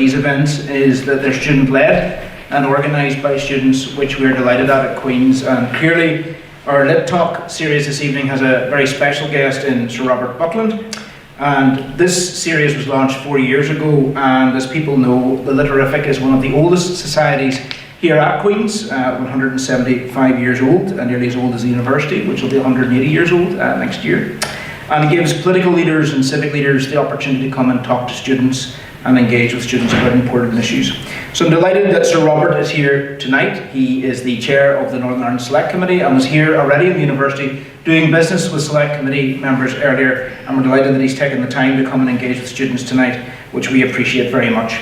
these events is that they're student-led and organised by students, which we're delighted at Queen's. And clearly, our LitTalk series this evening has a very special guest in Sir Robert Buckland. And this series was launched 4 years ago, and as people know, the LitTalk is one of the oldest societies here at Queen's, 175 years old, and nearly as old as the university, which will be 180 years old next year. And it gives political leaders and civic leaders the opportunity to come and talk to students and engage with students about important issues. So I'm delighted that Sir Robert is here tonight. He is the chair of the Northern Ireland Select Committee and was here already in the university doing business with Select Committee members earlier, and we're delighted that he's taken the time to come and engage with students tonight, which we appreciate very much.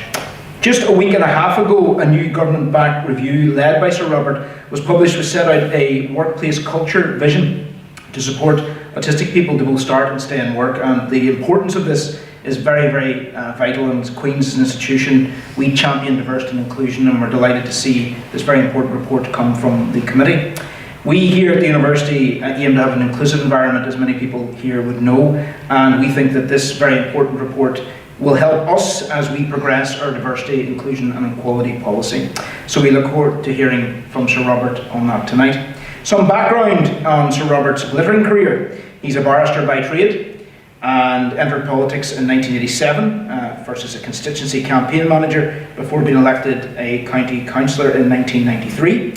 Just a week and a half ago, a new government-backed review led by Sir Robert was published, which set out a workplace culture vision to support autistic people to both start and stay in work. And the importance of this is very, very vital. And Queen's is an institution, we champion diversity and inclusion, and we're delighted to see this very important report come from the committee. We here at the university aim to have an inclusive environment, as many people here would know, and we think that this very important report will help us as we progress our diversity, inclusion and equality policy. So we look forward to hearing from Sir Robert on that tonight. Some background on Sir Robert's glittering career. He's a barrister by trade and entered politics in 1987, first as a constituency campaign manager before being elected a county councillor in 1993.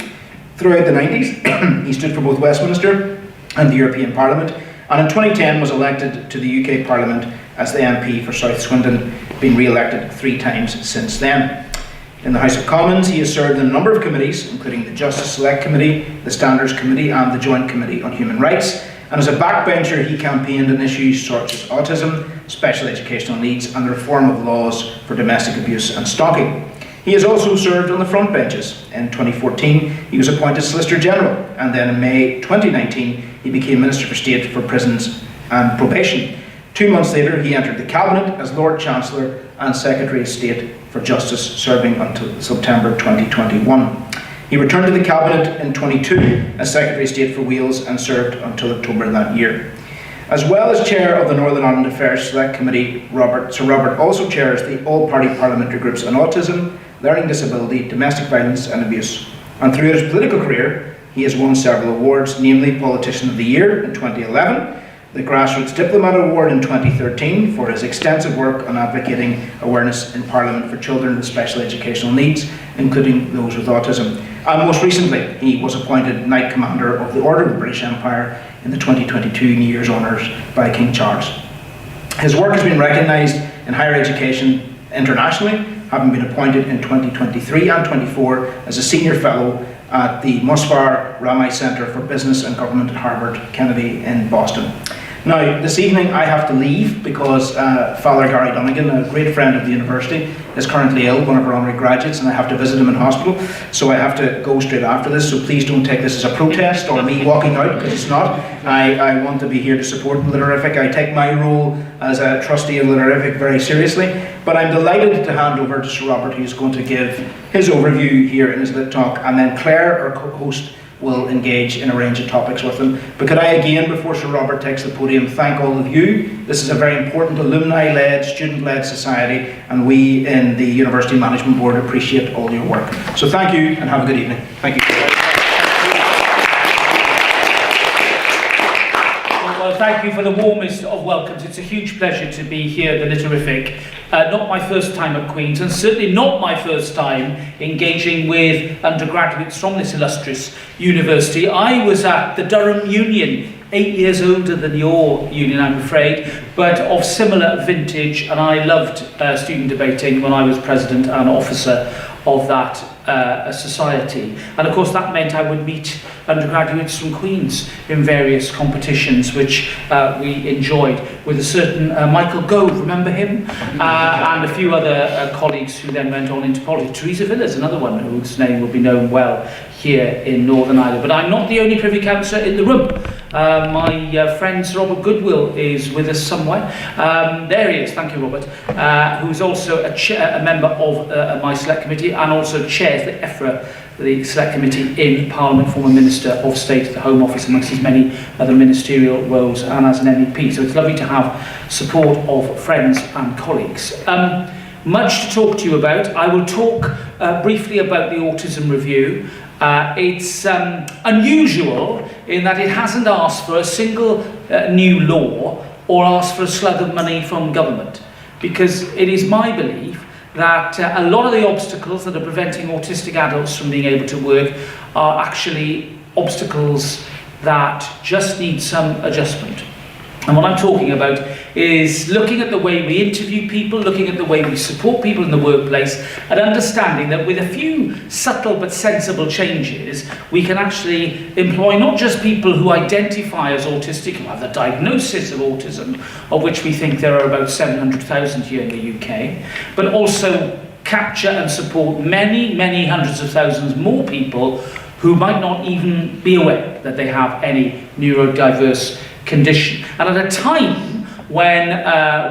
Throughout the 90s, he stood for both Westminster and the European Parliament, and in 2010 was elected to the UK Parliament as the MP for South Swindon, being re-elected 3 times since then. In the House of Commons, he has served in a number of committees, including the Justice Select Committee, the Standards Committee and the Joint Committee on Human Rights. And as a backbencher, he campaigned on issues such as autism, special educational needs and the reform of laws for domestic abuse and stalking. He has also served on the front benches. In 2014, he was appointed Solicitor General, and then in May 2019, he became Minister for State for Prisons and Probation. 2 months later, he entered the Cabinet as Lord Chancellor and Secretary of State for Justice, serving until September 2021. He returned to the Cabinet in 22 as Secretary of State for Wales and served until October that year. As well as chair of the Northern Ireland Affairs Select Committee, Sir Robert also chairs the all-party parliamentary groups on autism, learning disability, domestic violence and abuse. And throughout his political career, he has won several awards, namely Politician of the Year in 2011, the Grassroots Diplomat Award in 2013 for his extensive work on advocating awareness in Parliament for children with special educational needs, including those with autism. And most recently, he was appointed Knight Commander of the Order of the British Empire in the 2022 New Year's Honours by King Charles. His work has been recognised in higher education internationally, having been appointed in 2023 and 24 as a Senior Fellow at the Musfar Ramai Centre for Business and Government at Harvard Kennedy in Boston. Now, this evening I have to leave because Father Gary Donegan, a great friend of the university, is currently ill, one of our honorary graduates, and I have to visit him in hospital, so I have to go straight after this, so please don't take this as a protest or me walking out, because it's not. I want to be here to support LitTalk. I take my role as a trustee of LitTalk very seriously, but I'm delighted to hand over to Sir Robert, who's going to give his overview here in his LitTalk, and then Claire, our co-host, will engage in a range of topics with him. But could I again, before Sir Robert takes the podium, thank all of you. This is a very important alumni-led, student-led society, and we in the University Management Board appreciate all your work. So thank you and have a good evening. Thank you. Well, thank you for the warmest of welcomes. It's a huge pleasure to be here at the LitTalk. Not my first time at Queen's, and certainly not my first time engaging with undergraduates from this illustrious university. I was at the Durham Union, 8 years older than your union, I'm afraid, but of similar vintage, and I loved student debating when I was president and officer of that society. And of course that meant I would meet undergraduates from Queen's in various competitions, which we enjoyed with a certain Michael Gove, remember him? And a few other colleagues who then went on into politics. Teresa Villas, another one whose name will be known well here in Northern Ireland. But I'm not the only Privy Councillor in the room. My friend Sir Robert Goodwill is with us somewhere. There he is, thank you Robert, who's also a member of my Select Committee and also chairs the EFRA, the Select Committee in Parliament, former Minister of State at the Home Office amongst his many other ministerial roles, and as an MEP. So it's lovely to have support of friends and colleagues. much to talk to you about. I will talk briefly about the Autism Review. It's unusual in that it hasn't asked for a single new law or asked for a slug of money from government, because it is my belief that a lot of the obstacles that are preventing autistic adults from being able to work are actually obstacles that just need some adjustment. And what I'm talking about is looking at the way we interview people, looking at the way we support people in the workplace, and understanding that with a few subtle but sensible changes, we can actually employ not just people who identify as autistic, who have the diagnosis of autism, of which we think there are about 700,000 here in the UK, but also capture and support many, many hundreds of thousands more people who might not even be aware that they have any neurodiverse condition. And at a time when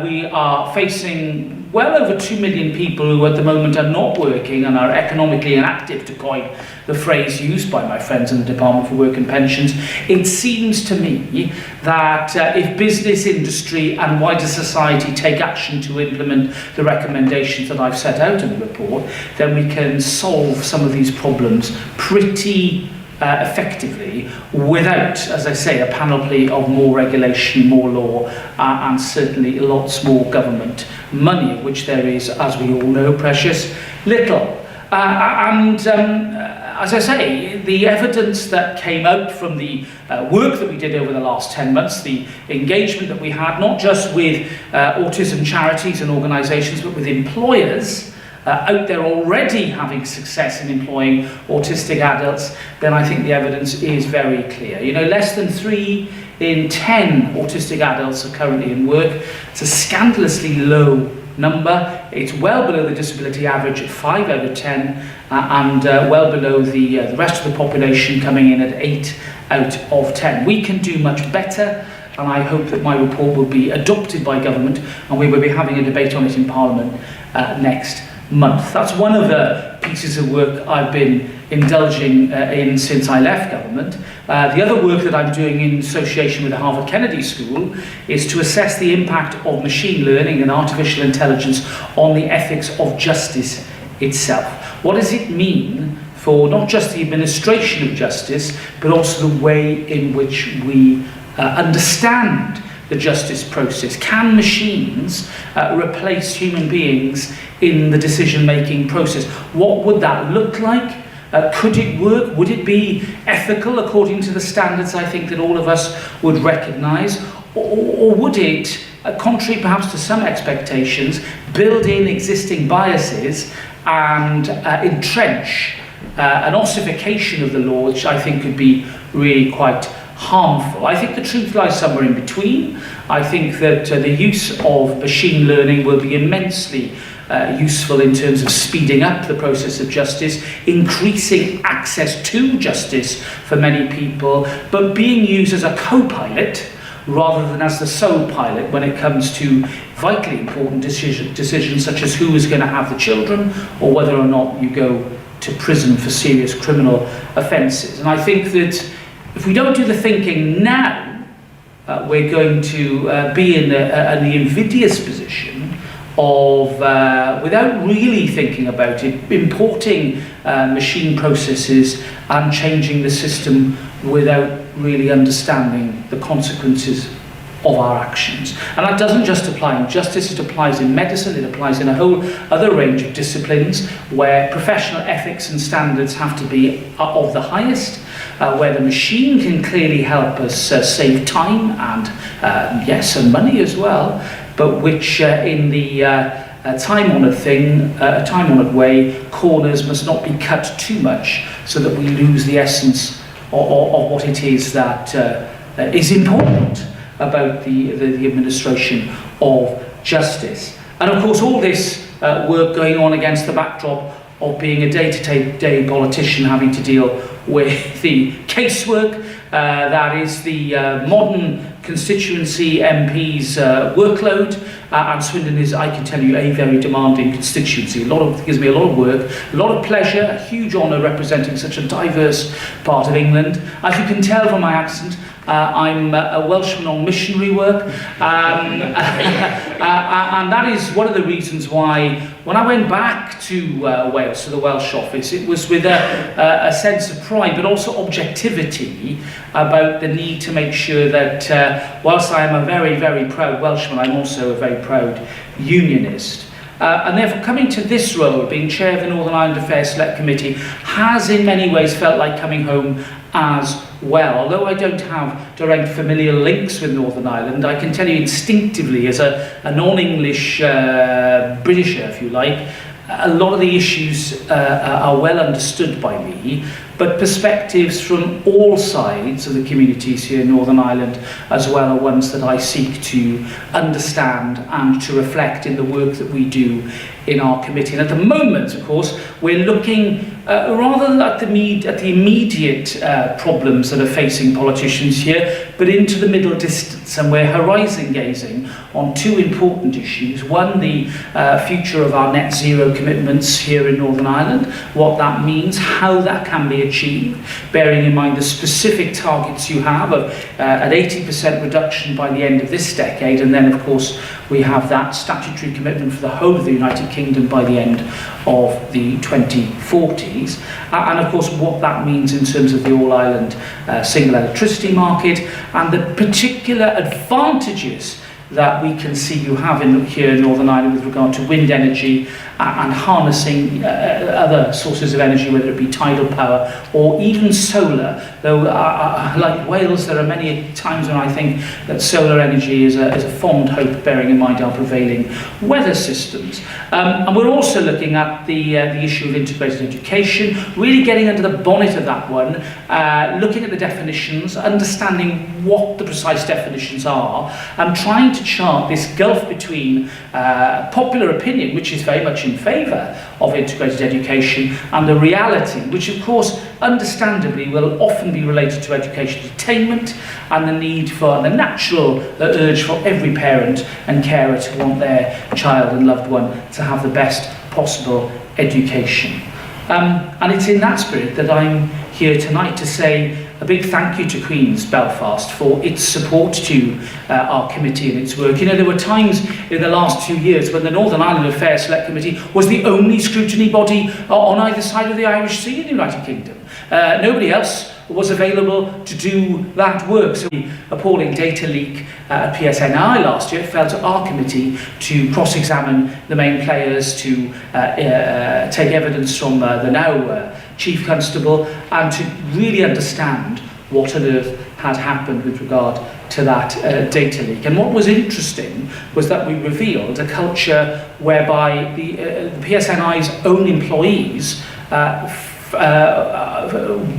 we are facing well over 2 million people who at the moment are not working and are economically inactive, to coin the phrase used by my friends in the Department for Work and Pensions, it seems to me that if business, industry and wider society take action to implement the recommendations that I've set out in the report, then we can solve some of these problems pretty effectively without, as I say, a panoply of more regulation, more law, and certainly lots more government money, of which there is, as we all know, precious little. As I say, the evidence that came out from the work that we did over the last 10 months, the engagement that we had, not just with autism charities and organisations, but with employers out there already having success in employing autistic adults, then I think the evidence is very clear. You know, less than 3 in 10 autistic adults are currently in work. It's a scandalously low number. It's well below the disability average at 5 out of 10, and well below the rest of the population coming in at 8 out of 10. We can do much better, and I hope that my report will be adopted by government, and we will be having a debate on it in Parliament next month. That's one of the pieces of work I've been indulging in since I left government. The other work that I'm doing in association with the Harvard Kennedy School is to assess the impact of machine learning and artificial intelligence on the ethics of justice itself. What does it mean for not just the administration of justice, but also the way in which we understand the justice process? Can machines replace human beings in the decision-making process? What would that look like? Could it work? Would it be ethical according to the standards I think that all of us would recognise? Or would it, contrary perhaps to some expectations, build in existing biases and entrench an ossification of the law, which I think could be really quite harmful? I think the truth lies somewhere in between. I think that the use of machine learning will be immensely useful in terms of speeding up the process of justice, increasing access to justice for many people, but being used as a co-pilot rather than as the sole pilot when it comes to vitally important decisions such as who is going to have the children or whether or not you go to prison for serious criminal offences. And I think that if we don't do the thinking now, we're going to be in the invidious position of, without really thinking about it, importing machine processes and changing the system without really understanding the consequences of our actions. And that doesn't just apply in justice, it applies in medicine, it applies in a whole other range of disciplines where professional ethics and standards have to be of the highest, where the machine can clearly help us save time and, yes, and money as well, but which in the time-honoured way, corners must not be cut too much so that we lose the essence of what it is that is important about the administration of justice. And of course all this work going on against the backdrop of being a day-to-day politician having to deal with the casework that is the modern constituency MP's workload, and Swindon is, I can tell you, a very demanding constituency. Gives me a lot of work, a lot of pleasure, a huge honour representing such a diverse part of England. As you can tell from my accent, I'm a Welshman on missionary work, and that is one of the reasons why when I went back to Wales, to the Welsh office, it was with a sense of pride, but also objectivity about the need to make sure that whilst I am a very, very proud Welshman, I'm also a very proud unionist. And therefore coming to this role, being chair of the Northern Ireland Affairs Select Committee, has in many ways felt like coming home as well. Although I don't have direct familial links with Northern Ireland, I can tell you instinctively, as a non-English Britisher, if you like, a lot of the issues are well understood by me, but perspectives from all sides of the communities here in Northern Ireland as well are ones that I seek to understand and to reflect in the work that we do in our committee. And at the moment, of course, we're looking rather at the immediate problems that are facing politicians here, but into the middle distance, and we're horizon gazing on two important issues. One, the future of our net zero commitments here in Northern Ireland, what that means, how that can be achieved, bearing in mind the specific targets you have of an 80% reduction by the end of this decade, and then of course we have that statutory commitment for the whole of the United Kingdom by the end of the 2040s, and of course what that means in terms of the all-Ireland single electricity market and the particular advantages that we can see you have here in Northern Ireland with regard to wind energy and harnessing other sources of energy, whether it be tidal power or even solar. Though, like Wales, there are many times when I think that solar energy is a fond hope, bearing in mind our prevailing weather systems. And we're also looking at the issue of integrated education, really getting under the bonnet of that one, looking at the definitions, understanding what the precise definitions are, and trying to chart this gulf between popular opinion, which is very much in favour of integrated education, and the reality, which of course understandably will often be related to education attainment and the need for the natural urge for every parent and carer to want their child and loved one to have the best possible education. And it's in that spirit that I'm here tonight to say a big thank you to Queen's Belfast for its support to our committee and its work. You know, there were times in the last 2 years when the Northern Ireland Affairs Select Committee was the only scrutiny body on either side of the Irish Sea in the United Kingdom. Nobody else was available to do that work. So the appalling data leak at PSNI last year fell to our committee to cross-examine the main players, to take evidence from the now Chief Constable, and to really understand what on earth had happened with regard to that data leak. And what was interesting was that we revealed a culture whereby the PSNI's own employees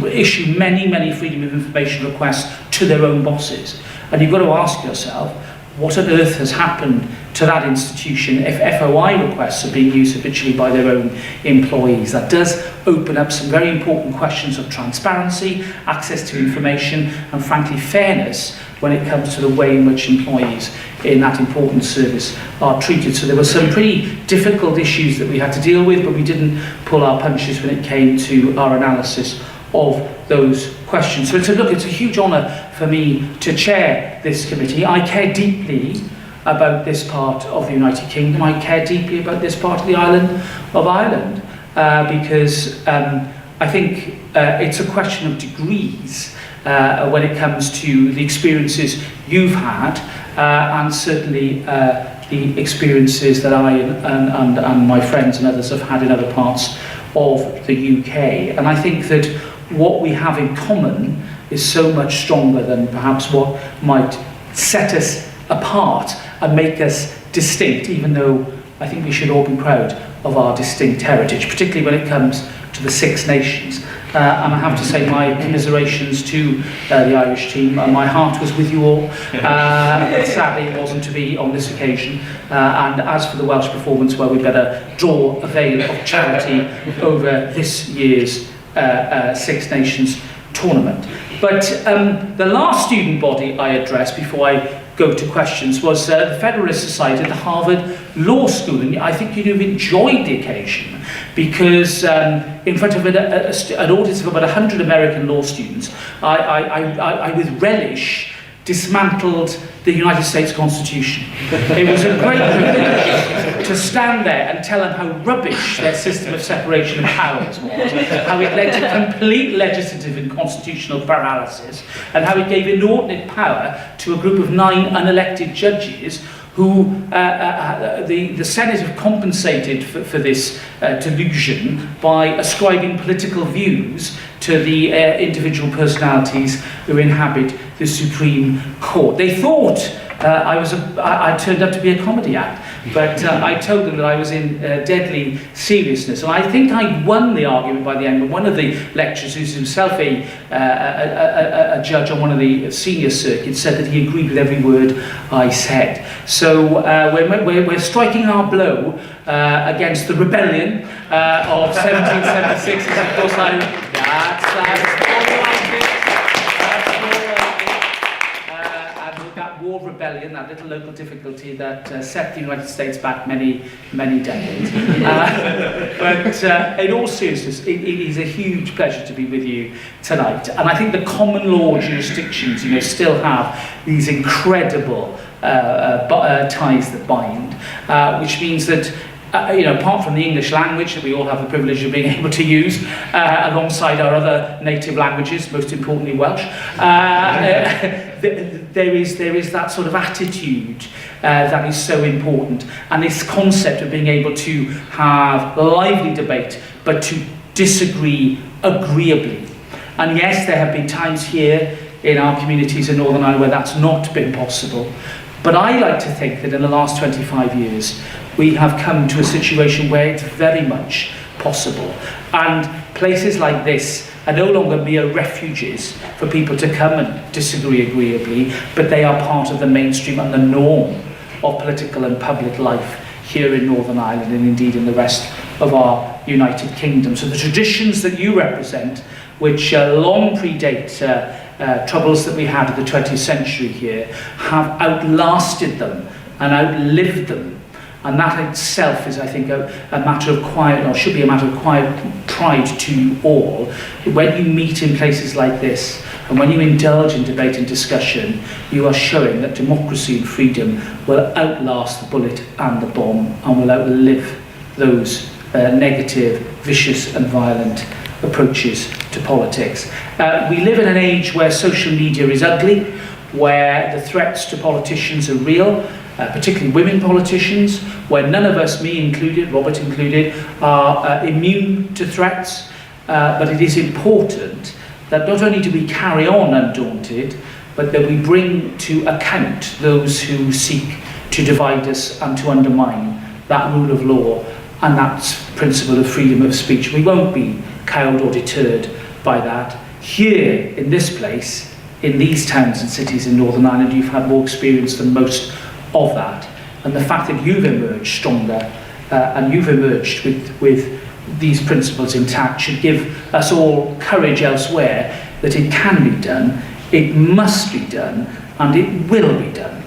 issue many freedom of information requests to their own bosses. And you've got to ask yourself, what on earth has happened to that institution if FOI requests are being used habitually by their own employees? That does open up some very important questions of transparency, access to information, and frankly fairness when it comes to the way in which employees in that important service are treated. So there were some pretty difficult issues that we had to deal with, but we didn't pull our punches when it came to our analysis of those questions. So it's a huge honour for me to chair this committee. I care deeply about this part of the United Kingdom. I care deeply about this part of the island of Ireland because I think it's a question of degrees when it comes to the experiences you've had and certainly the experiences that I and my friends and others have had in other parts of the UK. And I think that what we have in common is so much stronger than perhaps what might set us apart and make us distinct, even though I think we should all be proud of our distinct heritage, particularly when it comes to the Six Nations. And I have to say my commiserations to the Irish team. My heart was with you all. Sadly, it wasn't to be on this occasion. And as for the Welsh performance, well, we better draw a veil of charity over this year's Six Nations tournament. But the last student body I addressed before I go to questions was the Federalist Society at the Harvard Law School, and I think you'd have enjoyed the occasion because in front of an audience of about 100 American law students, I with relish dismantled the United States Constitution. It was a great privilege to stand there and tell them how rubbish their system of separation of powers was, how it led to complete legislative and constitutional paralysis, and how it gave inordinate power to a group of 9 unelected judges who the Senate have compensated for this delusion by ascribing political views to the individual personalities who inhabit the Supreme Court. They thought I turned up to be a comedy act, but I told them that I was in deadly seriousness, and I think I won the argument by the end. But one of the lecturers, who's himself a judge on one of the senior circuits, said that he agreed with every word I said. So we're striking our blow against the rebellion of 1776. And of course, that war rebellion, that little local difficulty that set the United States back many, many decades. But in all seriousness, it is a huge pleasure to be with you tonight. And I think the common law jurisdictions, still have these incredible ties that bind, which means that apart from the English language that we all have the privilege of being able to use alongside our other native languages, most importantly Welsh, there is that sort of attitude that is so important, and this concept of being able to have lively debate but to disagree agreeably. And yes, there have been times here in our communities in Northern Ireland where that's not been possible. But I like to think that in the last 25 years, we have come to a situation where it's very much possible. And places like this are no longer mere refuges for people to come and disagree agreeably, but they are part of the mainstream and the norm of political and public life here in Northern Ireland and indeed in the rest of our United Kingdom. So the traditions that you represent, which long predate troubles that we had in the 20th century here, have outlasted them and outlived them. And that itself is, I think, a matter of quiet, or should be a matter of quiet pride to you all. When you meet in places like this, and when you indulge in debate and discussion, you are showing that democracy and freedom will outlast the bullet and the bomb, and will outlive those negative, vicious and violent approaches to politics. We live in an age where social media is ugly, where the threats to politicians are real, particularly women politicians, where none of us, me included, Robert included, are immune to threats. But it is important that not only do we carry on undaunted, but that we bring to account those who seek to divide us and to undermine that rule of law and that principle of freedom of speech. We won't be cowed or deterred by that. Here, in this place, in these towns and cities in Northern Ireland, you've had more experience than most of that. And the fact that you've emerged stronger and you've emerged with these principles intact should give us all courage elsewhere that it can be done, it must be done, and it will be done.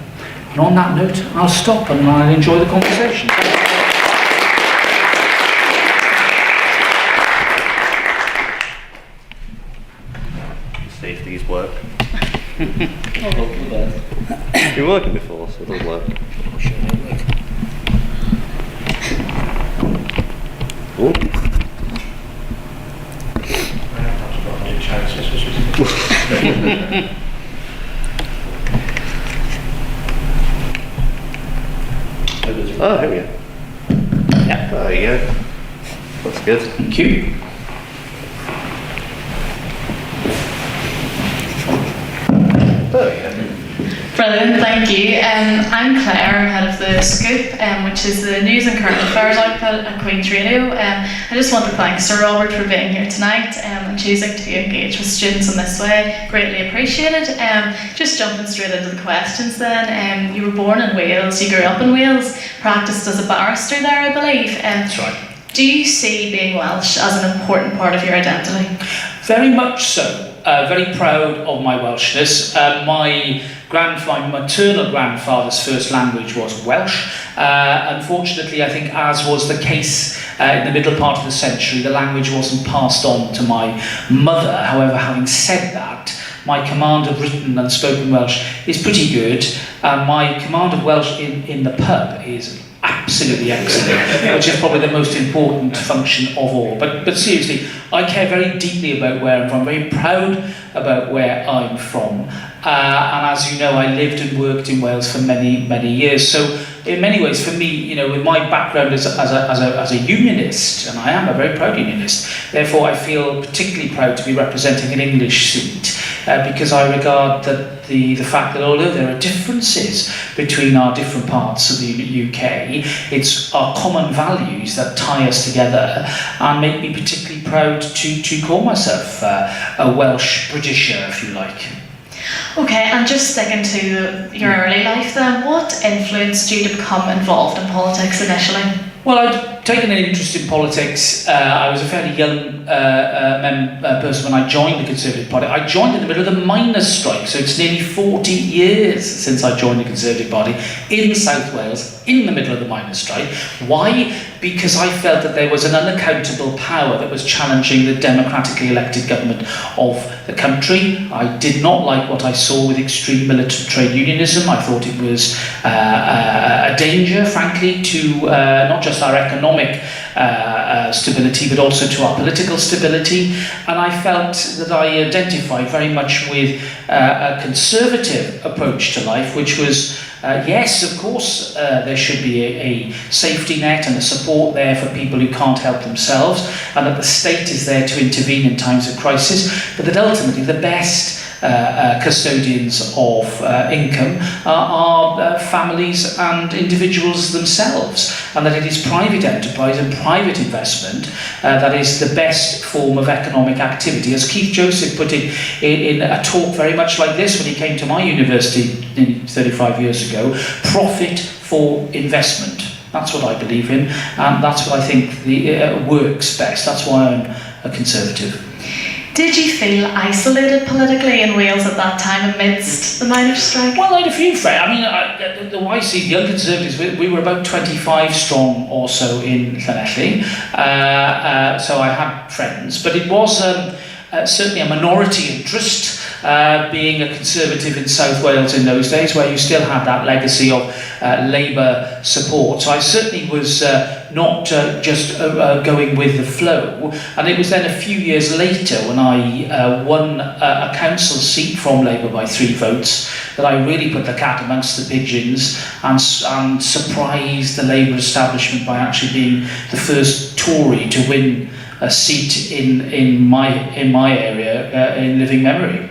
And on that note, I'll stop and I'll enjoy the conversation. These work. It's been working before, so it'll work. Oh. Oh, here we go. Yeah. There you go. That's good. Thank you. Brilliant, thank you. I'm Claire, I'm head of the Scoop, which is the news and current affairs output at Queen's Radio. I just want to thank Sir Robert for being here tonight and choosing to engage with students in this way. Greatly appreciated. Just jumping straight into the questions then. You were born in Wales, you grew up in Wales, practiced as a barrister there, I believe. That's right. Do you see being Welsh as an important part of your identity? Very much so. Very proud of my Welshness. My maternal grandfather's first language was Welsh. Unfortunately, I think, as was the case in the middle part of the century, the language wasn't passed on to my mother. However, having said that, my command of written and spoken Welsh is pretty good, and my command of Welsh in the pub is absolutely excellent, which is probably the most important function of all. But seriously, I care very deeply about where I'm from, very proud about where I'm from. And as you know, I lived and worked in Wales for many, many years. So in many ways, for me, you know, with my background as a unionist, and I am a very proud unionist, therefore I feel particularly proud to be representing an English seat, because I regard that the fact that although there are differences between our different parts of the UK, it's our common values that tie us together and make me particularly proud to call myself a Welsh Britisher, if you like. Okay, and just sticking to your early life then, what influenced you to become involved in politics initially? Well, I'd taken an interest in politics. I was a fairly young person when I joined the Conservative Party. I joined in the middle of the miners' strike, so it's nearly 40 years since I joined the Conservative Party in South Wales, in the middle of the miners' strike. Why? Because I felt that there was an unaccountable power that was challenging the democratically elected government of the country. I did not like what I saw with extreme militant trade unionism. I thought it was a danger, frankly, to not just our economic stability, but also to our political stability. And I felt that I identified very much with a conservative approach to life, which was, yes, of course, there should be a safety net and a support there for people who can't help themselves, and that the state is there to intervene in times of crisis, but that ultimately the best custodians of income are families and individuals themselves, and that it is private enterprise and private investment that is the best form of economic activity. As Keith Joseph put it in a talk very much like this when he came to my university 35 years ago, profit for investment. That's what I believe in, and that's what I think works best. That's why I'm a Conservative. Did you feel isolated politically in Wales at that time amidst the miners' strike? Well, I had a few friends. I mean, the YC, the Young Conservatives, we were about 25 strong or so in Llanelli, so I had friends, but it was certainly a minority interest, being a Conservative in South Wales in those days, where you still had that legacy of Labour support. So I certainly was not just going with the flow. And it was then a few years later when I won a council seat from Labour by 3 votes that I really put the cat amongst the pigeons and surprised the Labour establishment by actually being the first Tory to win a seat in my area in living memory.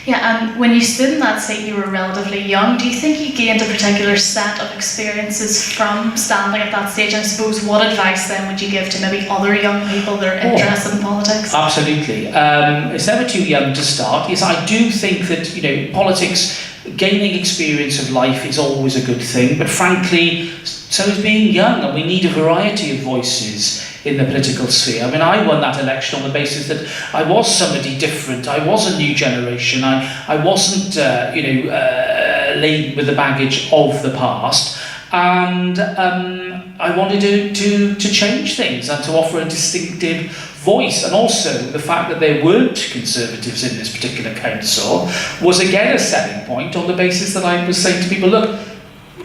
Yeah, and when you stood in that seat, you were relatively young. Do you think you gained a particular set of experiences from standing at that stage? And I suppose, what advice then would you give to maybe other young people that are interested in politics? Absolutely. It's never too young to start. Yes, I do think that, you know, politics, gaining experience of life is always a good thing, but frankly, so is being young, and we need a variety of voices in the political sphere. I mean, I won that election on the basis that I was somebody different. I was a new generation. I wasn't, laden with the baggage of the past, and I wanted to change things and to offer a distinctive voice. And also the fact that there weren't Conservatives in this particular council was again a selling point, on the basis that I was saying to people, look,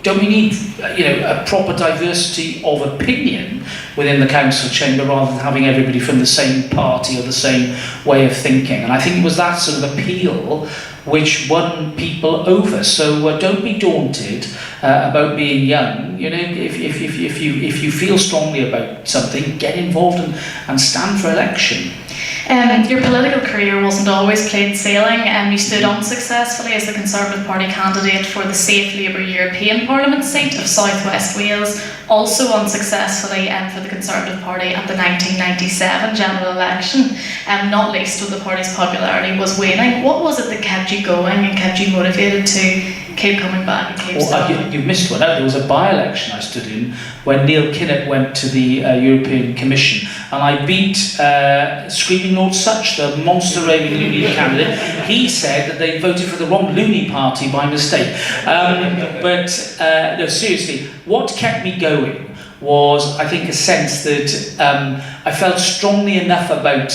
don't we need, a proper diversity of opinion within the council chamber, rather than having everybody from the same party or the same way of thinking? And I think it was that sort of appeal which won people over. So don't be daunted about being young. You know, if you feel strongly about something, get involved and stand for election. Your political career wasn't always plain sailing, and you stood unsuccessfully as the Conservative Party candidate for the Safe Labour European Parliament seat of South West Wales, also unsuccessfully for the Conservative Party at the 1997 general election, not least when the party's popularity was waning. What was it that kept you going and kept you motivated to keep coming back and keep standing? You missed one out. There was a by-election I stood in when Neil Kinnock went to the European Commission, and I beat Screaming Lord Such, the monster raving loony candidate. He said that they voted for the wrong loony party by mistake. But no, seriously, what kept me going was, I think, a sense that I felt strongly enough about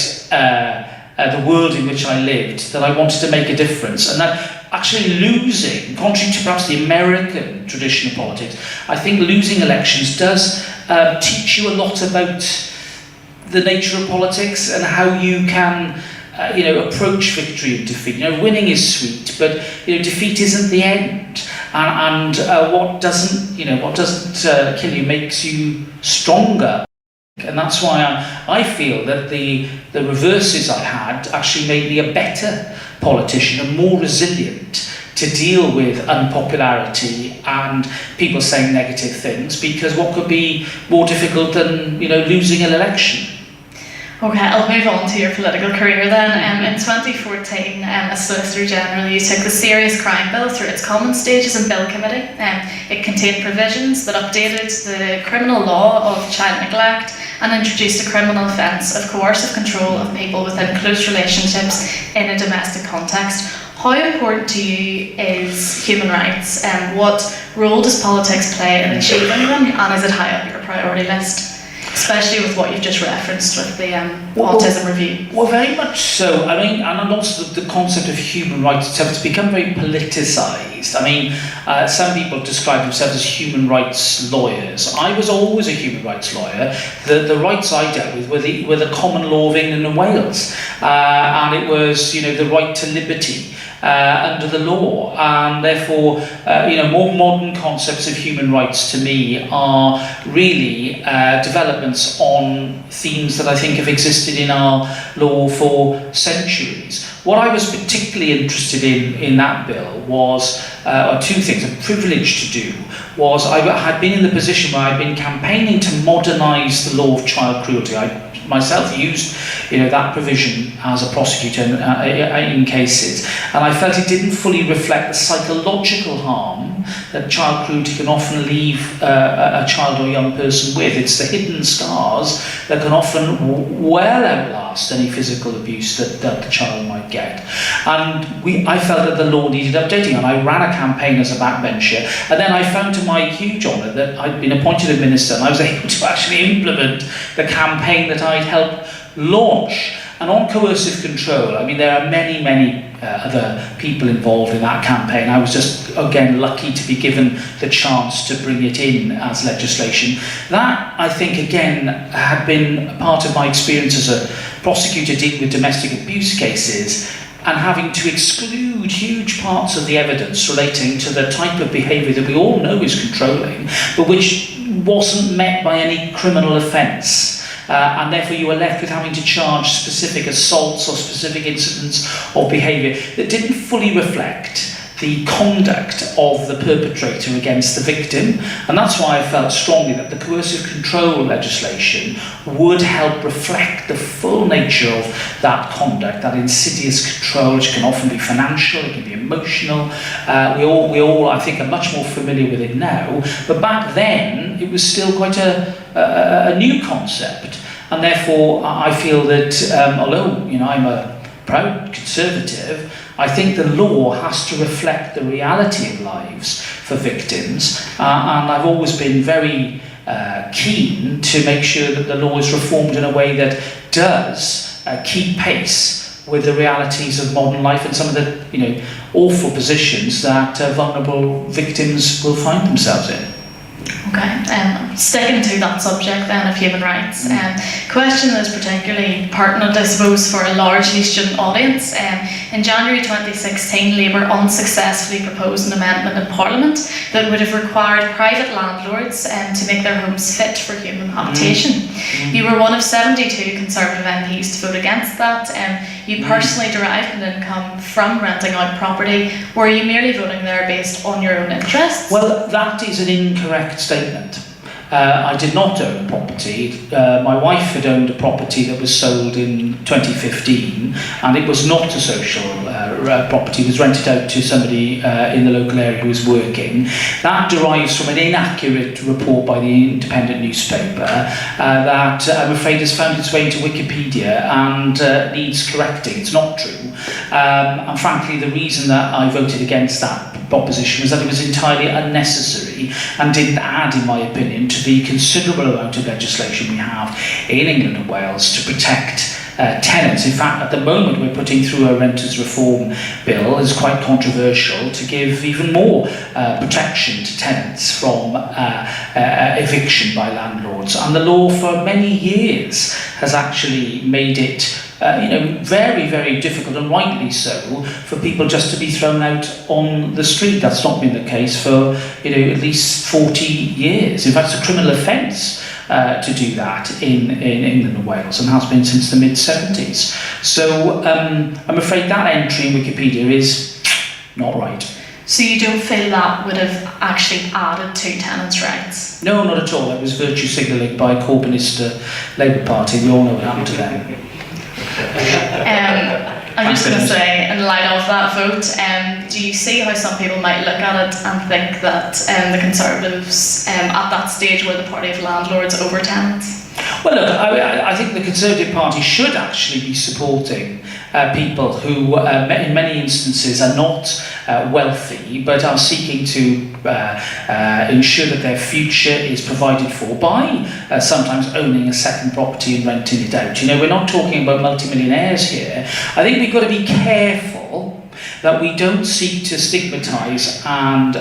the world in which I lived that I wanted to make a difference, and that actually losing, contrary to perhaps the American tradition of politics, I think losing elections does teach you a lot about the nature of politics and how you can approach victory and defeat. Winning is sweet, but defeat isn't the end. And what doesn't kill you makes you stronger. And that's why I feel that the reverses I had actually made me a better politician and more resilient to deal with unpopularity and people saying negative things, because what could be more difficult than losing an election? Okay, I'll move on to your political career then. In 2014, as Solicitor General, you took the Serious Crime Bill through its common stages in Bill Committee. It contained provisions that updated the criminal law of child neglect and introduced a criminal offence of coercive control of people within close relationships in a domestic context. How important to you is human rights, and what role does politics play in achieving them, and is it high up your priority list? Especially with what you've just referenced with the autism review. Well, very much so. I mean, and also the concept of human rights itself has become very politicised. I mean, some people describe themselves as human rights lawyers. I was always a human rights lawyer. The rights I dealt with were the common law of England and Wales, and it was the right to liberty under the law, and therefore more modern concepts of human rights to me are really developments on themes that I think have existed in our law for centuries. What I was particularly interested in that bill was two things. A privilege to do was I had been in the position where I'd been campaigning to modernise the law of child cruelty. I myself used that provision as a prosecutor in cases, and I felt it didn't fully reflect the psychological harm that child cruelty can often leave a child or young person with. It's the hidden scars that can often well outlast any physical abuse that the child might get. And I felt that the law needed updating, and I ran a campaign as a backbencher, and then I found to my huge honour that I'd been appointed a minister and I was able to actually implement the campaign that I'd helped launch. And on coercive control, I mean, there are many other people involved in that campaign. I was just, again, lucky to be given the chance to bring it in as legislation. That, I think, again, had been a part of my experience as a prosecutor dealing with domestic abuse cases, and having to exclude huge parts of the evidence relating to the type of behaviour that we all know is controlling, but which wasn't met by any criminal offence. And therefore you were left with having to charge specific assaults or specific incidents of behaviour that didn't fully reflect the conduct of the perpetrator against the victim. And that's why I felt strongly that the coercive control legislation would help reflect the full nature of that conduct, that insidious control, which can often be financial, it can be emotional. We all, I think, are much more familiar with it now, but back then it was still quite a new concept. And therefore I feel that although I'm a proud Conservative, I think the law has to reflect the reality of lives for victims, and I've always been very keen to make sure that the law is reformed in a way that does keep pace with the realities of modern life and some of the awful positions that vulnerable victims will find themselves in. Okay, sticking to that subject then of human rights, question that is particularly pertinent, I suppose, for a largely student audience. In January 2016, Labour unsuccessfully proposed an amendment in Parliament that would have required private landlords to make their homes fit for human habitation. You were one of 72 Conservative MPs to vote against that. You personally derived an income from renting out property. Were you merely voting there based on your own interests? Well, that is an incorrect statement. I did not own a property. My wife had owned a property that was sold in 2015, and it was not a social property. It was rented out to somebody in the local area who was working. That derives from an inaccurate report by the independent newspaper that I'm afraid has found its way into Wikipedia and needs correcting. It's not true. And frankly, the reason that I voted against that proposition was that it was entirely unnecessary and didn't add, in my opinion, to the considerable amount of legislation we have in England and Wales to protect tenants. In fact, at the moment we're putting through a renters reform bill. It's quite controversial to give even more protection to tenants from eviction by landlords. And the law for many years has actually made it very, very difficult, and rightly so, for people just to be thrown out on the street. That's not been the case for at least 40 years. In fact, it's a criminal offence to do that in England and Wales, and has been since the mid-70s. So I'm afraid that entry in Wikipedia is not right. So you don't feel that would have actually added to tenants' rights? No, not at all. That was virtue signalling by Corbynist Labour Party. We all know what happened to them. I'm just going to say, in light of that vote, do you see how some people might look at it and think that the Conservatives at that stage were the party of landlords over tenants? Well, look, I think the Conservative Party should actually be supporting people who, in many instances, are not wealthy, but are seeking to ensure that their future is provided for by sometimes owning a second property and renting it out. We're not talking about multimillionaires here. I think we've got to be careful that we don't seek to stigmatise and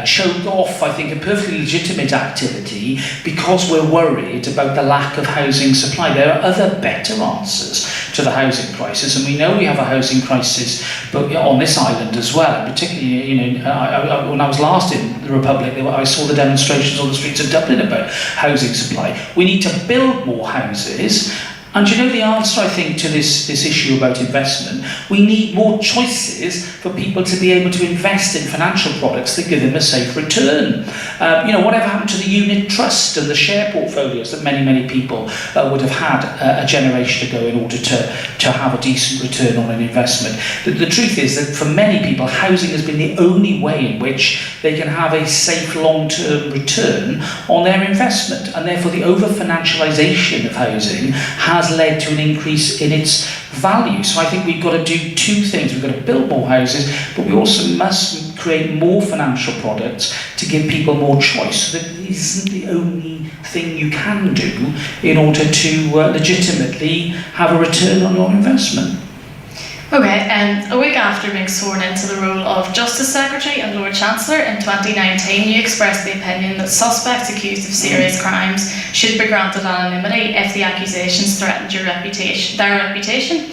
choke off, I think, a perfectly legitimate activity because we're worried about the lack of housing supply. There are other better answers to the housing crisis, and we know we have a housing crisis but on this island as well. And particularly, when I was last in the Republic, I saw the demonstrations on the streets of Dublin about housing supply. We need to build more houses. And the answer, I think, to this issue about investment? We need more choices for people to be able to invest in financial products that give them a safe return. Whatever happened to the unit trust and the share portfolios that many people would have had a generation ago in order to have a decent return on an investment? The truth is that for many people, housing has been the only way in which they can have a safe long-term return on their investment. And therefore, the over-financialisation of housing has led to an increase in its value. So I think we've got to do two things. We've got to build more houses, but we also must create more financial products to give people more choice. So that isn't the only thing you can do in order to legitimately have a return on your investment. Okay, a week after being sworn into the role of Justice Secretary and Lord Chancellor in 2019, you expressed the opinion that suspects accused of serious crimes should be granted anonymity if the accusations threatened their reputation.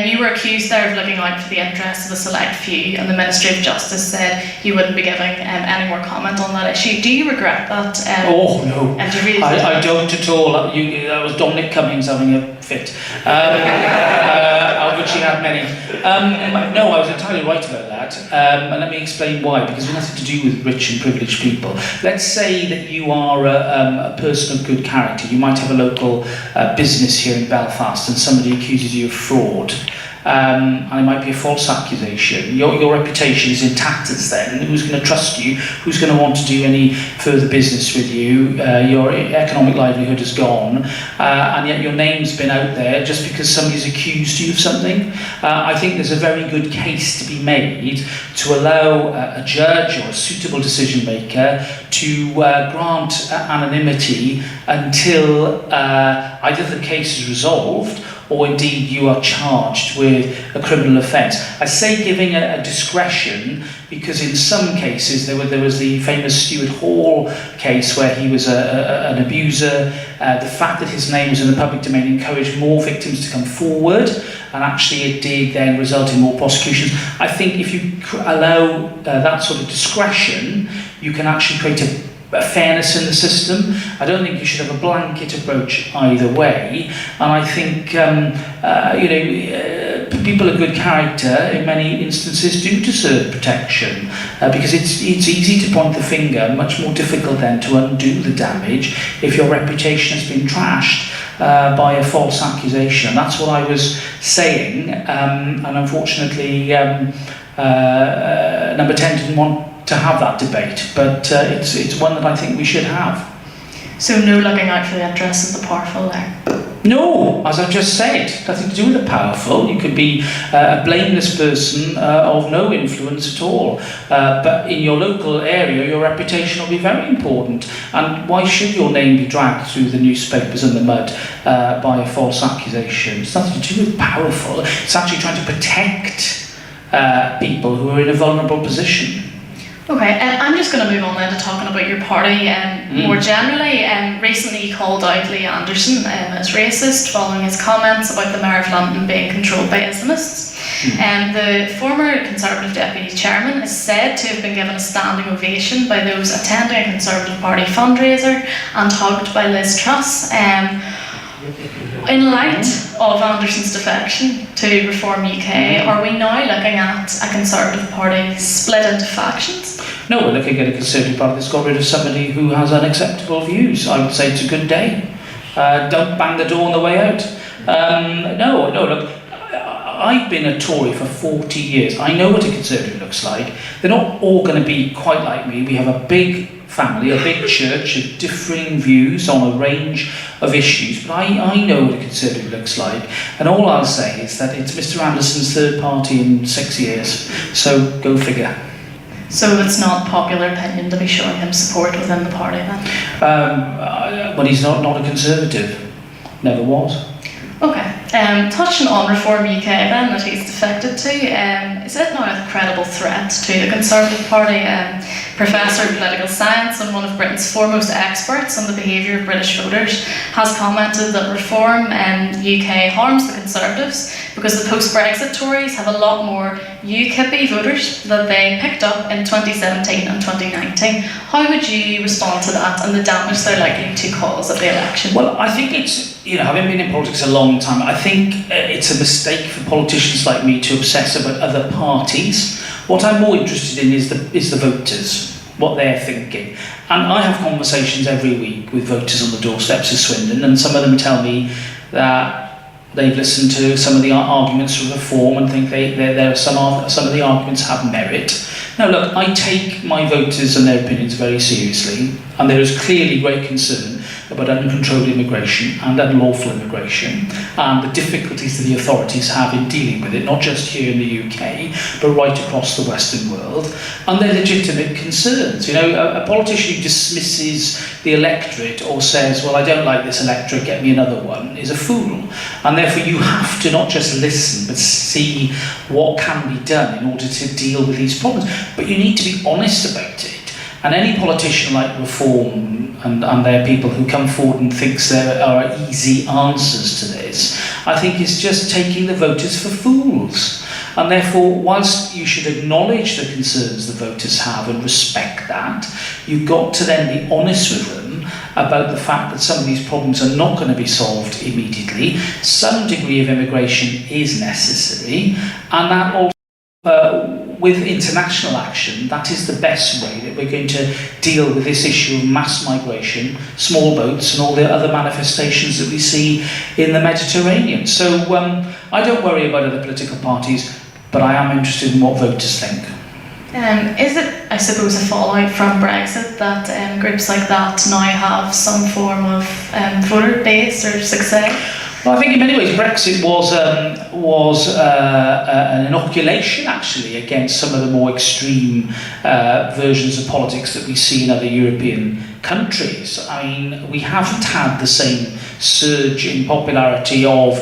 You were accused there of looking out for the interests of a select few, and the Ministry of Justice said you wouldn't be giving any more comment on that issue. Do you regret that? Oh no, and do you really I don't at all. That was Dominic Cummings having a fit, of which he had many. No, I was entirely right about that, and let me explain why, because it's nothing to do with rich and privileged people. Let's say that you are a person of good character. You might have a local business here in Belfast and somebody accuses you of fraud. And it might be a false accusation. Your reputation is in tatters then. Who's going to trust you? Who's going to want to do any further business with you? Your economic livelihood is gone, and yet your name's been out there just because somebody's accused you of something. I think there's a very good case to be made to allow a judge or a suitable decision maker to grant anonymity until either the case is resolved or indeed you are charged with a criminal offence. I say giving a discretion because in some cases there was the famous Stuart Hall case where he was an abuser. The fact that his name was in the public domain encouraged more victims to come forward, and actually it did then result in more prosecutions. I think if you allow that sort of discretion, you can actually create a fairness in the system. I don't think you should have a blanket approach either way, and I think people of good character in many instances do deserve protection because it's easy to point the finger, much more difficult then to undo the damage if your reputation has been trashed by a false accusation. That's what I was saying, and unfortunately Number 10 didn't want to have that debate, but it's one that I think we should have. So no looking out for the interests of the powerful there? No, as I've just said, nothing to do with the powerful. You could be a blameless person of no influence at all. But in your local area, your reputation will be very important. And why should your name be dragged through the newspapers and the mud by a false accusation? It's nothing to do with powerful. It's actually trying to protect people who are in a vulnerable position. Okay, I'm just going to move on then to talking about your party more generally. Recently you called out Lee Anderson as racist following his comments about the Mayor of London being controlled by Islamists. The former Conservative Deputy Chairman is said to have been given a standing ovation by those attending a Conservative Party fundraiser and hugged by Liz Truss. In light of Anderson's defection to Reform UK, are we now looking at a Conservative Party split into factions? No, we're looking at a Conservative Party that's got rid of somebody who has unacceptable views. I would say it's a good day. Don't bang the door on the way out. No, look, I've been a Tory for 40 years. I know what a Conservative looks like. They're not all going to be quite like me. We have a big family, a big church of differing views on a range of issues, but I know what a Conservative looks like, and all I'll say is that it's Mr Anderson's third party in 6 years, so go figure. So it's not popular opinion to be showing him support within the party then? Well, he's not a Conservative, never was. Okay, touching on Reform UK then, that he's defected to, is it now a credible threat to the Conservative Party? Professor of Political Science and one of Britain's foremost experts on the behaviour of British voters has commented that Reform UK harms the Conservatives because the post-Brexit Tories have a lot more UKIP voters that they picked up in 2017 and 2019. How would you respond to that and the damage they're likely to cause at the election? Well, I think it's, having been in politics a long time, I think it's a mistake for politicians like me to obsess about other parties. What I'm more interested in is the voters, what they're thinking. And I have conversations every week with voters on the doorsteps of Swindon, and some of them tell me that they've listened to some of the arguments for reform and think there are some of the arguments have merit. Now look, I take my voters and their opinions very seriously, and there is clearly great concern about uncontrolled immigration and unlawful immigration and the difficulties that the authorities have in dealing with it, not just here in the UK, but right across the Western world, and they're legitimate concerns. A politician who dismisses the electorate or says, well, I don't like this electorate, get me another one, is a fool. And therefore you have to not just listen, but see what can be done in order to deal with these problems. But you need to be honest about it. And any politician like Reform and their people who come forward and thinks there are easy answers to this, I think is just taking the voters for fools. And therefore, whilst you should acknowledge the concerns the voters have and respect that, you've got to then be honest with them about the fact that some of these problems are not going to be solved immediately. Some degree of immigration is necessary, and that also with international action, that is the best way that we're going to deal with this issue of mass migration, small boats, and all the other manifestations that we see in the Mediterranean. So I don't worry about other political parties, but I am interested in what voters think. Is it, I suppose, a fallout from Brexit that groups like that now have some form of voter base or success? Well, I think in many ways Brexit was an inoculation actually against some of the more extreme versions of politics that we see in other European countries. I mean, we haven't had the same surge in popularity of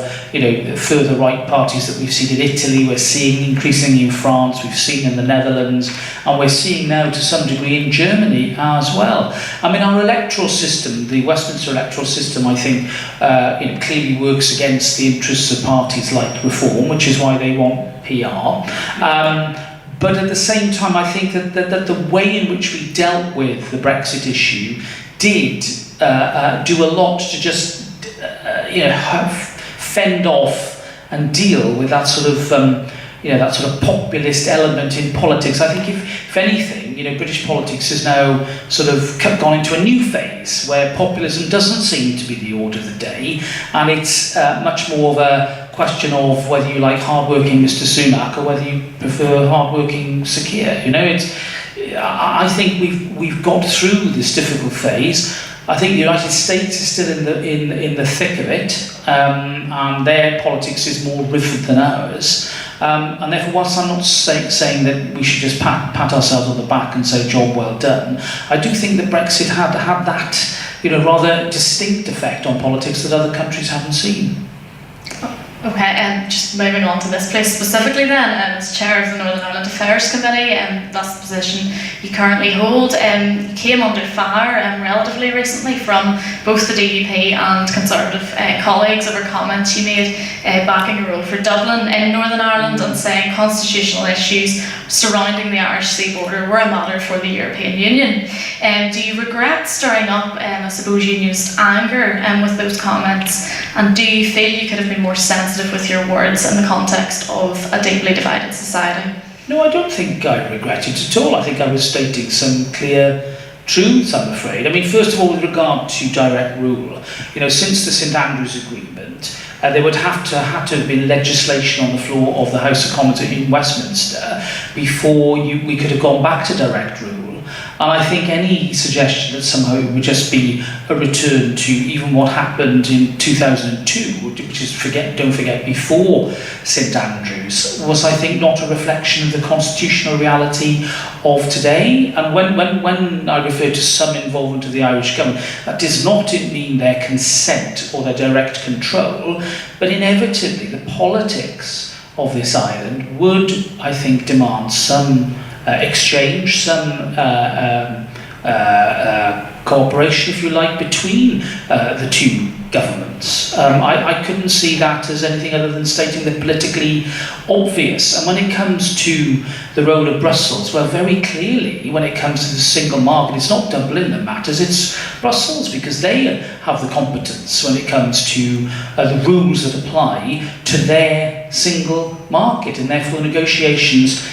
further right parties that we've seen in Italy, we're seeing increasingly in France, we've seen in the Netherlands, and we're seeing now to some degree in Germany as well. I mean, our electoral system, the Westminster electoral system, I think clearly works against the interests of parties like Reform, which is why they want PR. But at the same time, I think that the way in which we dealt with the Brexit issue did do a lot to just fend off and deal with that sort of populist element in politics. I think if anything, British politics has now sort of gone into a new phase where populism doesn't seem to be the order of the day, and it's much more of a question of whether you like hard-working Mr. Sunak or whether you prefer hard-working Sir Keir. I think we've got through this difficult phase. I think the United States is still in the thick of it, and their politics is more riffed than ours. And therefore, whilst I'm not saying that we should just pat ourselves on the back and say job well done, I do think that Brexit had that rather distinct effect on politics that other countries haven't seen. Okay, and just moving on to this place specifically then, as Chair of the Northern Ireland Affairs Committee, that's the position you currently hold, you came under fire relatively recently from both the DUP and Conservative colleagues over comments you made backing a role for Dublin in Northern Ireland and saying constitutional issues surrounding the Irish Sea border were a matter for the European Union. Do you regret stirring up, I suppose, unionist anger with those comments, and do you feel you could have been more sensitive with your words in the context of a deeply divided society? No, I don't think I regret it at all. I think I was stating some clear truths, I'm afraid. I mean, first of all, with regard to direct rule, since the St Andrews Agreement, there would have to have been legislation on the floor of the House of Commons in Westminster before we could have gone back to direct rule. And I think any suggestion that somehow it would just be a return to even what happened in 2002, which is, don't forget, before St Andrews, was, I think, not a reflection of the constitutional reality of today. And when I refer to some involvement of the Irish government, that does not mean their consent or their direct control, but inevitably the politics of this island would, I think, demand some exchange, some cooperation, if you like, between the two governments. I couldn't see that as anything other than stating the politically obvious. And when it comes to the role of Brussels, well, very clearly, when it comes to the single market, it's not Dublin that matters, it's Brussels, because they have the competence when it comes to the rules that apply to their single market, and therefore negotiations,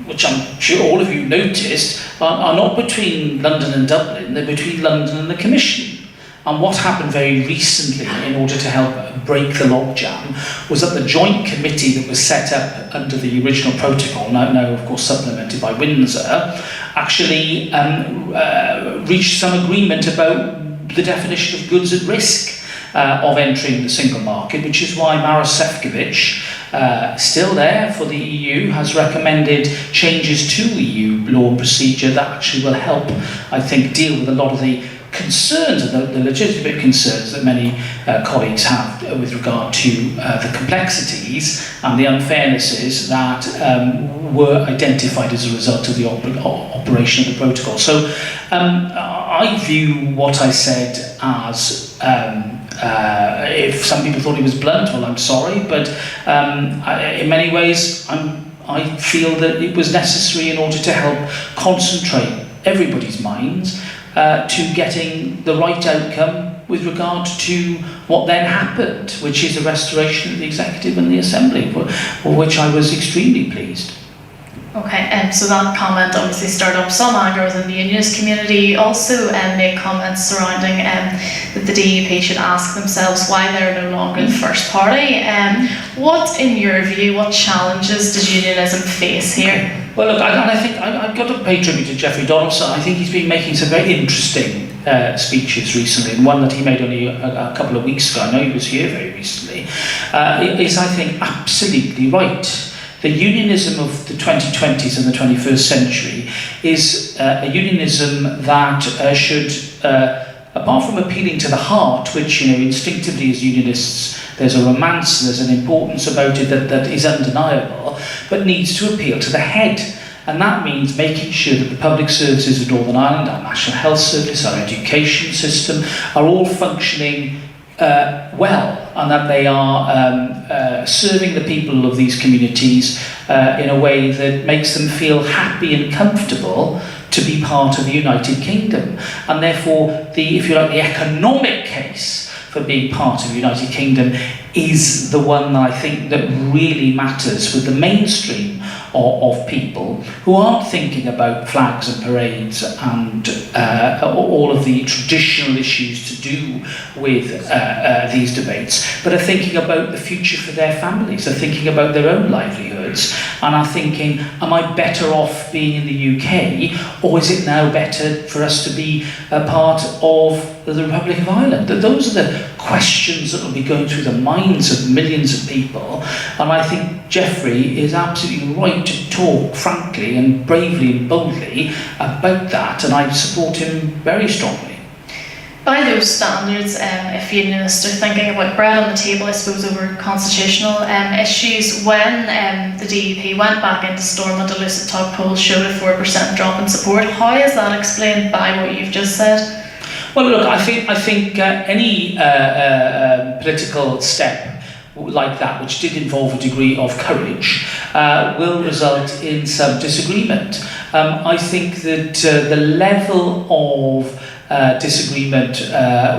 which I'm sure all of you noticed, are not between London and Dublin, they're between London and the Commission. And what happened very recently in order to help break the logjam was that the joint committee that was set up under the original protocol, now of course supplemented by Windsor, actually reached some agreement about the definition of goods at risk of entering the single market, which is why Maros Sefcovic, still there for the EU, has recommended changes to EU law and procedure that actually will help, I think, deal with a lot of the concerns and the legitimate concerns that many colleagues have with regard to the complexities and the unfairnesses that were identified as a result of the operation of the protocol. So I view what I said as, if some people thought it was blunt, well, I'm sorry, but in many ways I feel that it was necessary in order to help concentrate everybody's minds to getting the right outcome with regard to what then happened, which is a restoration of the Executive and the Assembly, for which I was extremely pleased. Okay, so that comment obviously stirred up some anger within the unionist community. Also made comments surrounding that the DUP should ask themselves why they're no longer the first party. What, in your view, what challenges does unionism face here? Well, look, I think I've got to pay tribute to Geoffrey Donaldson. I think he's been making some very interesting speeches recently, and one that he made only a couple of weeks ago, I know he was here very recently, is, I think, absolutely right. The unionism of the 2020s and the 21st century is a unionism that should, apart from appealing to the heart, which, instinctively as unionists, there's a romance, there's an importance about it that is undeniable, but needs to appeal to the head. And that means making sure that the public services of Northern Ireland, our National Health Service, our education system, are all functioning well, and that they are serving the people of these communities in a way that makes them feel happy and comfortable to be part of the United Kingdom. And therefore, the economic case for being part of the United Kingdom is the one that I think that really matters with the mainstream of people who aren't thinking about flags and parades and all of the traditional issues to do with these debates, but are thinking about the future for their families, are thinking about their own livelihood, immigrants and are thinking, am I better off being in the UK, or is it now better for us to be a part of the Republic of Ireland? Those are the questions that will be going through the minds of millions of people, and I think Geoffrey is absolutely right to talk frankly and bravely and boldly about that, and I support him very strongly. By those standards, if unionists are thinking about bread on the table, I suppose, over constitutional issues, when the DUP went back into Stormont, a LitTalk poll showed a 4% drop in support. How is that explained by what you've just said? Well, look, I think any political step like that, which did involve a degree of courage, will result in some disagreement. I think that the level of disagreement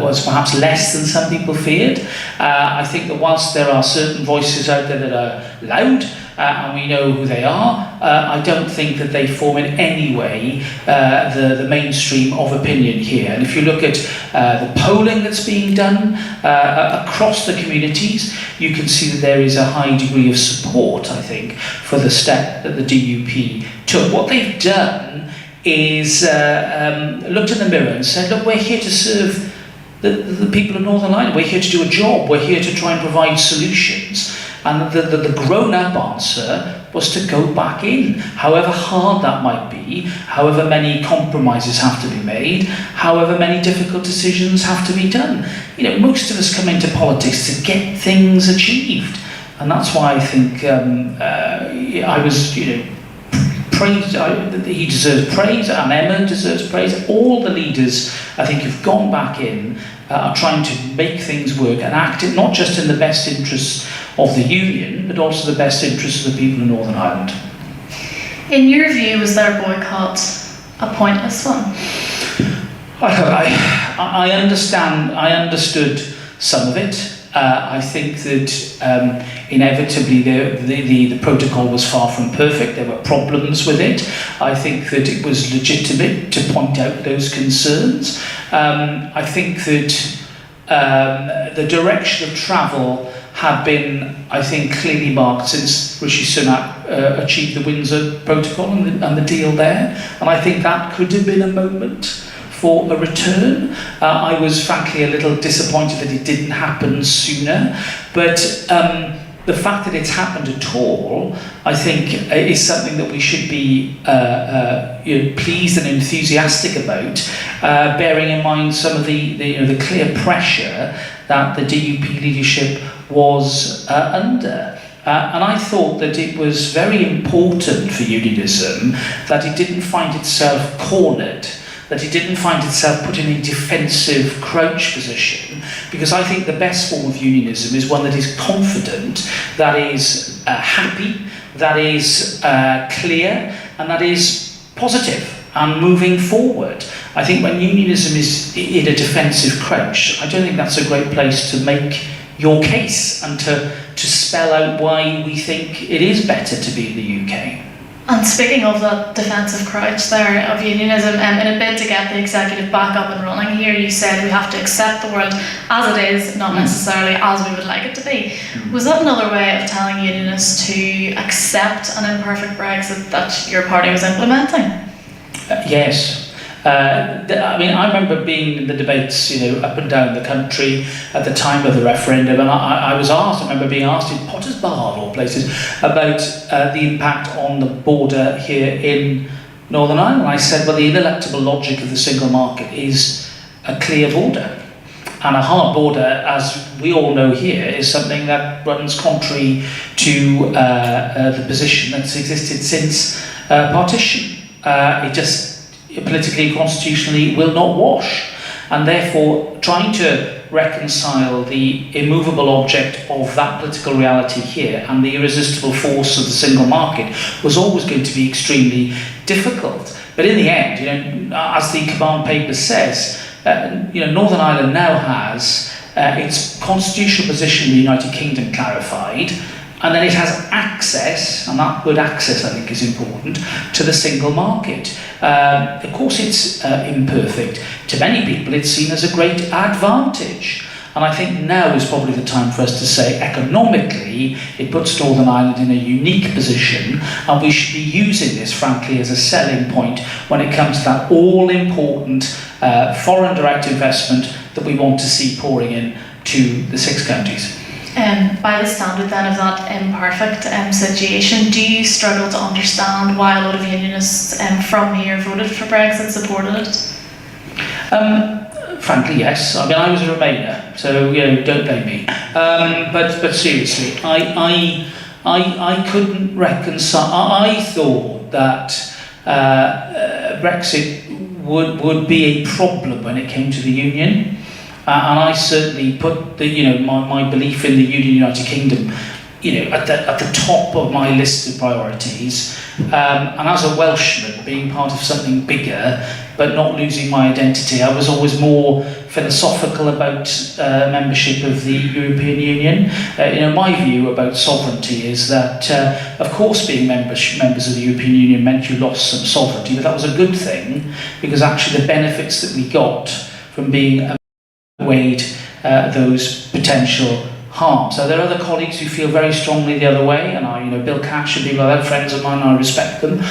was perhaps less than some people feared. I think that whilst there are certain voices out there that are loud, and we know who they are, I don't think that they form in any way the mainstream of opinion here. And if you look at the polling that's being done across the communities, you can see that there is a high degree of support, I think, for the step that the DUP took. What they've done is looked in the mirror and said, look, we're here to serve the people of Northern Ireland. We're here to do a job. We're here to try and provide solutions. And the grown-up answer was to go back in, however hard that might be, however many compromises have to be made, however many difficult decisions have to be done. You know, most of us come into politics to get things achieved. And that's why I think I was, praised. He deserves praise, and Emma deserves praise. All the leaders, I think, have gone back in, are trying to make things work and act it not just in the best interests of the union, but also the best interests of the people of Northern Ireland. In your view, was their boycott a pointless one? I understood some of it. I think that inevitably the protocol was far from perfect. There were problems with it. I think that it was legitimate to point out those concerns. I think that the direction of travel had been, I think, clearly marked since Rishi Sunak achieved the Windsor Protocol and the deal there. And I think that could have been a moment for a return. I was frankly a little disappointed that it didn't happen sooner, but the fact that it's happened at all, I think, is something that we should be pleased and enthusiastic about, bearing in mind some of the clear pressure that the DUP leadership was under. And I thought that it was very important for unionism that it didn't find itself cornered, that it didn't find itself put in a defensive crouch position, because I think the best form of unionism is one that is confident, that is happy, that is clear, and that is positive and moving forward. I think when unionism is in a defensive crouch, I don't think that's a great place to make your case and to spell out why we think it is better to be in the UK. And speaking of that defensive crouch there of unionism, in a bid to get the executive back up and running here, you said we have to accept the world as it is, not necessarily as we would like it to be. Was that another way of telling unionists to accept an imperfect Brexit that your party was implementing? Yes. I remember being in the debates, up and down the country at the time of the referendum, and I remember being asked in Potter's Bar, of all places, about the impact on the border here in Northern Ireland. I said, well, the ineluctable logic of the single market is a clear border. And a hard border, as we all know here, is something that runs contrary to the position that's existed since partition. It just politically, constitutionally, will not wash. And therefore, trying to reconcile the immovable object of that political reality here and the irresistible force of the single market was always going to be extremely difficult. But in the end, as the command paper says, Northern Ireland now has its constitutional position in the United Kingdom clarified, and then it has access, and that word access I think is important, to the single market. Of course it's imperfect. To many people it's seen as a great advantage. And I think now is probably the time for us to say economically it puts Northern Ireland in a unique position, and we should be using this frankly as a selling point when it comes to that all-important foreign direct investment that we want to see pouring in to the 6 counties. By the standard then of that imperfect situation, do you struggle to understand why a lot of unionists from here voted for Brexit, supported it? Frankly, yes. I mean, I was a Remainer, so don't blame me. But seriously, I couldn't reconcile. I thought that Brexit would be a problem when it came to the union. And I certainly put my belief in the United Kingdom, at the top of my list of priorities. And as a Welshman, being part of something bigger, but not losing my identity, I was always more philosophical about membership of the European Union. My view about sovereignty is that, of course, being members of the European Union meant you lost some sovereignty, but that was a good thing, because actually the benefits that we got from being outweighed those potential harms. So there are other colleagues who feel very strongly the other way, and Bill Cash and people like that, friends of mine, I respect them.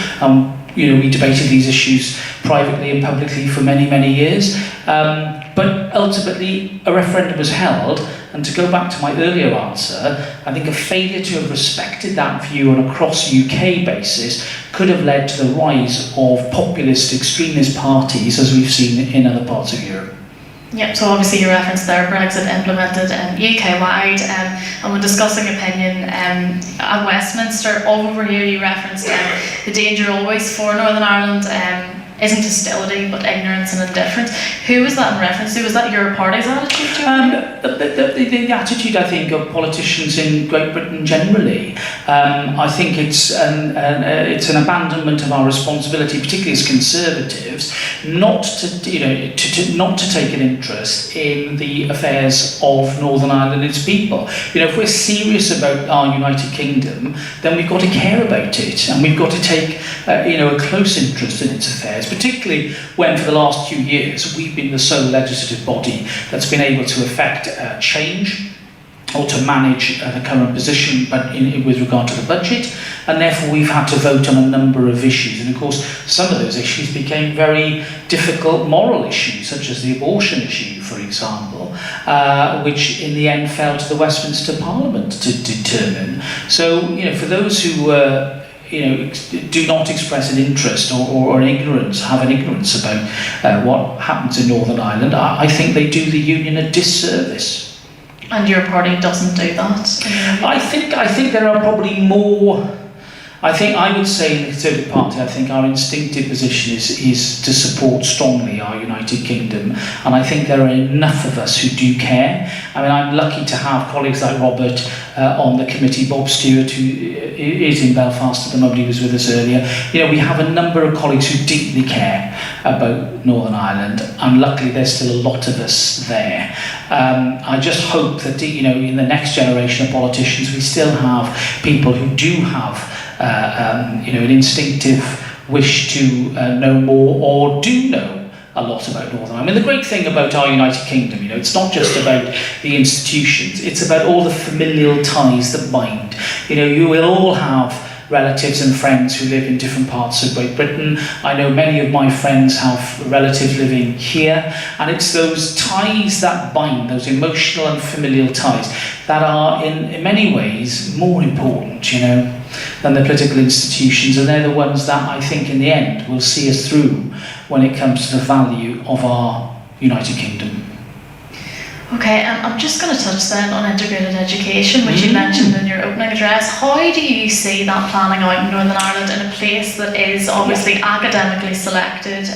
We debated these issues privately and publicly for many, many years. But ultimately, a referendum was held, and to go back to my earlier answer, I think a failure to have respected that view on a cross-UK basis could have led to the rise of populist extremist parties, as we've seen in other parts of Europe. Yep, so obviously you referenced there Brexit implemented UK-wide, and when discussing opinion at Westminster, all over here you referenced the danger always for Northern Ireland isn't hostility but ignorance and indifference. Who was that in reference to? Was that your party's attitude to it? The attitude, I think, of politicians in Great Britain generally. I think it's an abandonment of our responsibility, particularly as Conservatives, not to take an interest in the affairs of Northern Ireland and its people. If we're serious about our United Kingdom, then we've got to care about it, and we've got to take a close interest in its affairs, particularly when for the last few years we've been the sole legislative body that's been able to effect change or to manage the current position, but with regard to the budget, and therefore we've had to vote on a number of issues. And of course, some of those issues became very difficult moral issues, such as the abortion issue, for example, which in the end fell to the Westminster Parliament to determine. So, for those who do not express an interest or an ignorance, have an ignorance about what happens in Northern Ireland, I think they do the Union a disservice. And your party doesn't do that? I think there are probably more. I would say in the Conservative Party, I think our instinctive position is to support strongly our United Kingdom, and I think there are enough of us who do care. I mean, I'm lucky to have colleagues like Robert on the committee, Bob Stewart, who is in Belfast at the moment, he was with us earlier. We have a number of colleagues who deeply care about Northern Ireland, and luckily there's still a lot of us there. I just hope that in the next generation of politicians we still have people who do have an instinctive wish to know more or do know a lot about Northern Ireland. I mean, the great thing about our United Kingdom, it's not just about the institutions, it's about all the familial ties that bind. You will all have relatives and friends who live in different parts of Great Britain. I know many of my friends have relatives living here, and it's those ties that bind, those emotional and familial ties, that are in many ways more important, than the political institutions, and they're the ones that I think in the end will see us through when it comes to the value of our United Kingdom. Okay, I'm just going to touch then on integrated education, which you mentioned in your opening address. How do you see that planning out in Northern Ireland in a place that is obviously academically selected,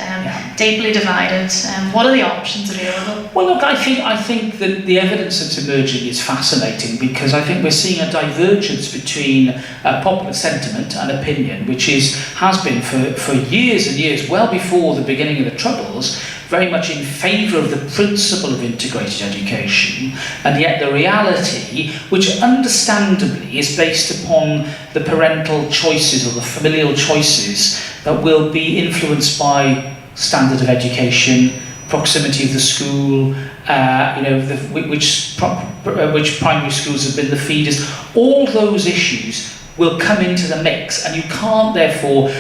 deeply divided? What are the options available? Well, look, I think that the evidence that's emerging is fascinating, because I think we're seeing a divergence between popular sentiment and opinion, which has been for years and years, well before the beginning of the Troubles, very much in favour of the principle of integrated education, and yet the reality, which understandably is based upon the parental choices or the familial choices that will be influenced by standard of education, proximity of the school, which primary schools have been the feeders. All those issues will come into the mix, and you can't therefore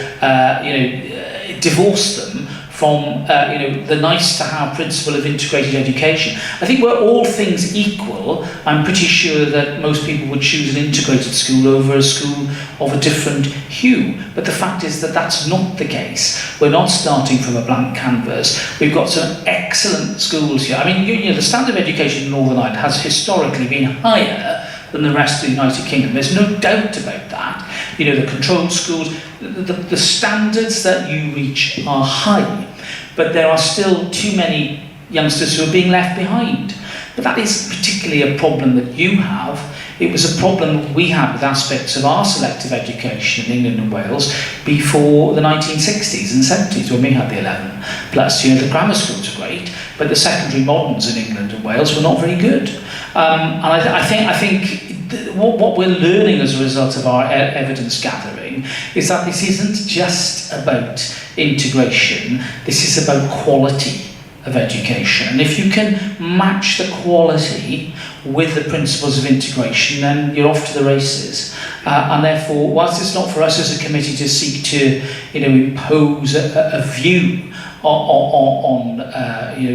divorce them from the nice to have principle of integrated education. I think where all things equal, I'm pretty sure that most people would choose an integrated school over a school of a different hue. But the fact is that that's not the case. We're not starting from a blank canvas. We've got some excellent schools here. I mean, the standard of education in Northern Ireland has historically been higher than the rest of the United Kingdom. There's no doubt about that. The controlled schools, the standards that you reach are high, but there are still too many youngsters who are being left behind. But that is particularly a problem that you have. It was a problem that we had with aspects of our selective education in England and Wales before the 1960s and 70s, when we had the 11 plus. The grammar schools are great, but the secondary moderns in England and Wales were not very good. And I think what we're learning as a result of our evidence gathering is that this isn't just about integration, this is about quality of education. And if you can match the quality with the principles of integration, then you're off to the races. And therefore, whilst it's not for us as a committee to seek to impose a view on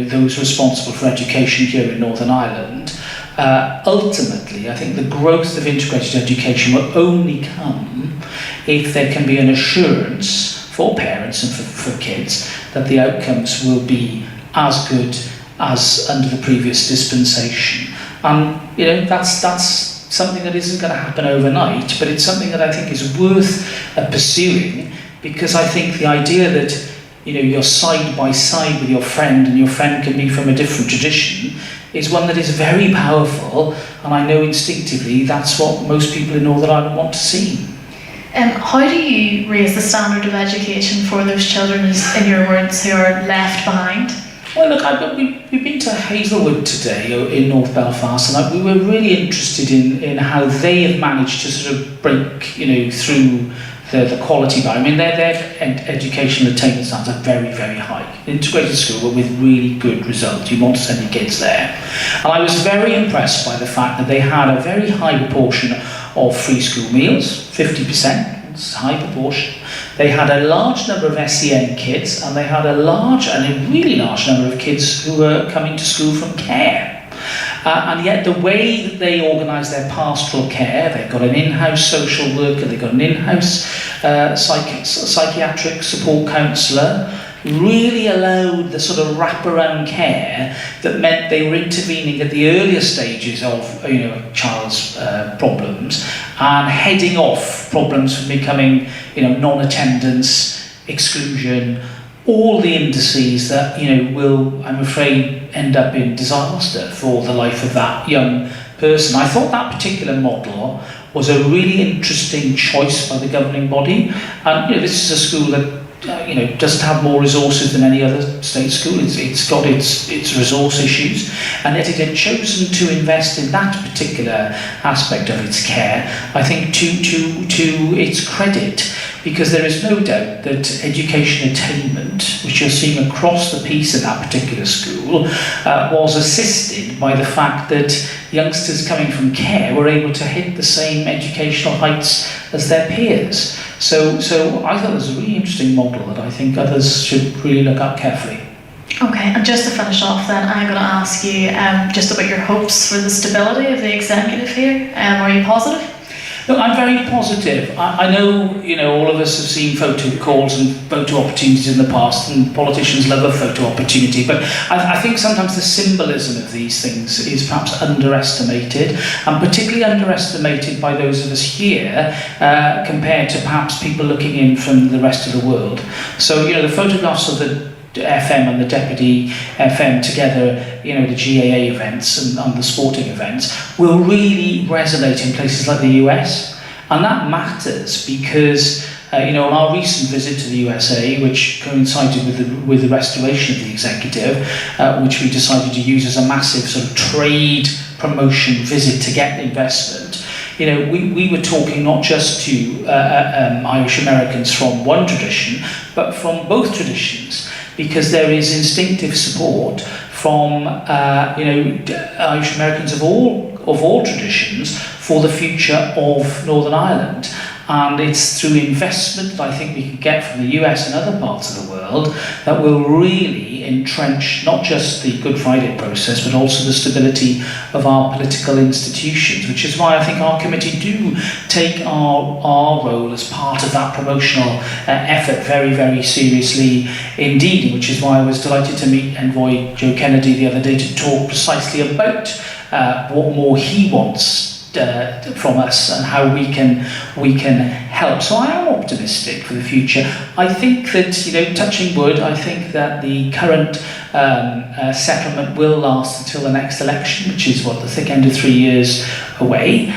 those responsible for education here in Northern Ireland, ultimately, I think the growth of integrated education will only come if there can be an assurance for parents and for kids that the outcomes will be as good as under the previous dispensation. And that's something that isn't going to happen overnight, but it's something that I think is worth pursuing, because I think the idea that you're side by side with your friend and your friend can be from a different tradition is one that is very powerful, and I know instinctively that's what most people in Northern Ireland want to see. How do you raise the standard of education for those children, in your words, who are left behind? Well, look, we've been to Hazelwood today in North Belfast, and we were really interested in how they have managed to sort of break through the quality bar. I mean, their educational attainment standards are very, very high. Integrated school, but with really good results. You want to send your kids there. And I was very impressed by the fact that they had a very high proportion of free school meals, 50%. It's a high proportion. They had a large number of SEN kids, and they had a really large number of kids who were coming to school from care. And yet the way that they organise their pastoral care, they've got an in-house social worker, they've got an in-house psychiatric support counsellor, really allowed the sort of wraparound care that meant they were intervening at the earlier stages of a child's problems and heading off problems from becoming non-attendance, exclusion, all the indices that will, I'm afraid, end up in disaster for the life of that young person. I thought that particular model was a really interesting choice by the governing body, and this is a school that doesn't have more resources than any other state school. It's got its resource issues, and yet it had chosen to invest in that particular aspect of its care, I think, to its credit, because there is no doubt that education attainment, which you're seeing across the piece in that particular school, was assisted by the fact that youngsters coming from care were able to hit the same educational heights as their peers. So I thought it was a really interesting model that I think others should really look at carefully. Okay, and just to finish off then, I'm going to ask you just about your hopes for the stability of the executive here. Are you positive? Look, I'm very positive. I know, all of us have seen photo calls and photo opportunities in the past, and politicians love a photo opportunity, but I think sometimes the symbolism of these things is perhaps underestimated, and particularly underestimated by those of us here compared to perhaps people looking in from the rest of the world. So, the photographs of the FM and the deputy FM together, the GAA events and the sporting events will really resonate in places like the US, and that matters because on our recent visit to the USA, which coincided with the restoration of the executive, which we decided to use as a massive sort of trade promotion visit to get investment. We were talking not just to Irish Americans from one tradition, but from both traditions, because there is instinctive support from Irish Americans of all traditions for the future of Northern Ireland. And it's through investment that I think we can get from the US and other parts of the world that will really entrench not just the Good Friday process, but also the stability of our political institutions, which is why I think our committee do take our role as part of that promotional effort very, very seriously indeed, which is why I was delighted to meet Envoy Joe Kennedy the other day to talk precisely about what more he wants from us and how we can help. So I am optimistic for the future. I think that, touching wood, I think that the current settlement will last until the next election, which is the thick end of 3 years away.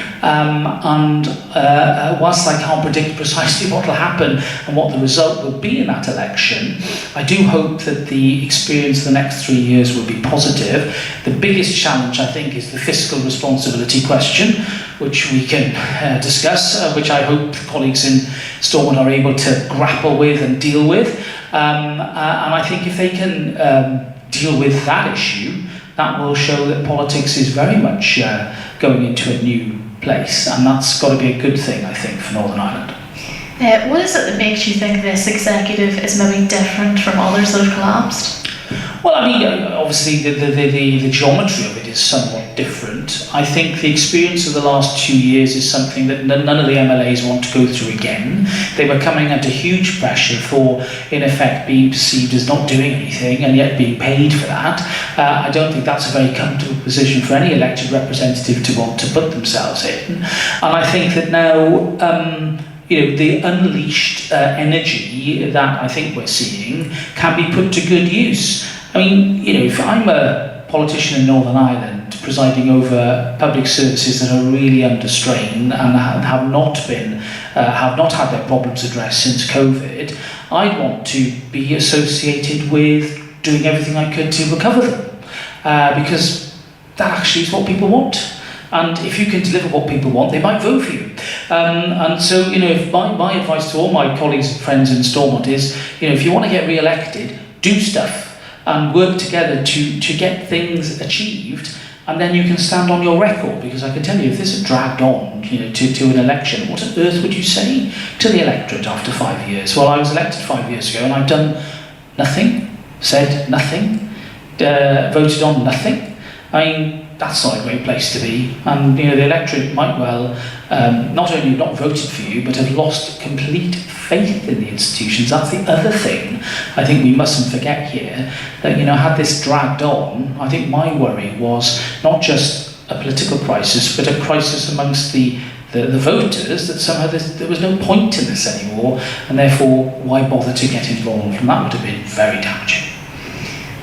Whilst I can't predict precisely what will happen and what the result will be in that election, I do hope that the experience of the next 3 years will be positive. The biggest challenge, I think, is the fiscal responsibility question, which we can discuss, which I hope colleagues in Stormont are able to grapple with and deal with. And I think if they can deal with that issue, that will show that politics is very much going into a new place, and that's got to be a good thing, I think, for Northern Ireland. What is it that makes you think this executive is maybe different from others that have collapsed? Well, I mean, obviously the geometry of it is somewhat different. I think the experience of the last 2 years is something that none of the MLAs want to go through again. They were coming under huge pressure for, in effect, being perceived as not doing anything and yet being paid for that. I don't think that's a very comfortable position for any elected representative to want to put themselves in. And I think that now the unleashed energy that I think we're seeing can be put to good use. I mean, if I'm a politician in Northern Ireland presiding over public services that are really under strain and have not had their problems addressed since COVID, I'd want to be associated with doing everything I could to recover them, because that actually is what people want. And if you can deliver what people want, they might vote for you. And so, if my advice to all my colleagues and friends in Stormont is, if you want to get re-elected, do stuff and work together to get things achieved, and then you can stand on your record. Because I can tell you, if this had dragged on, to an election, what on earth would you say to the electorate after 5 years? Well, I was elected 5 years ago, and I've done nothing, said nothing, voted on nothing. I mean, that's not a great place to be, and the electorate might well not only not voted for you, but have lost complete faith in the institutions. That's the other thing I think we mustn't forget here, that had this dragged on, I think my worry was not just a political crisis, but a crisis amongst the voters, that somehow there was no point in this anymore, and therefore why bother to get involved, and that would have been very damaging.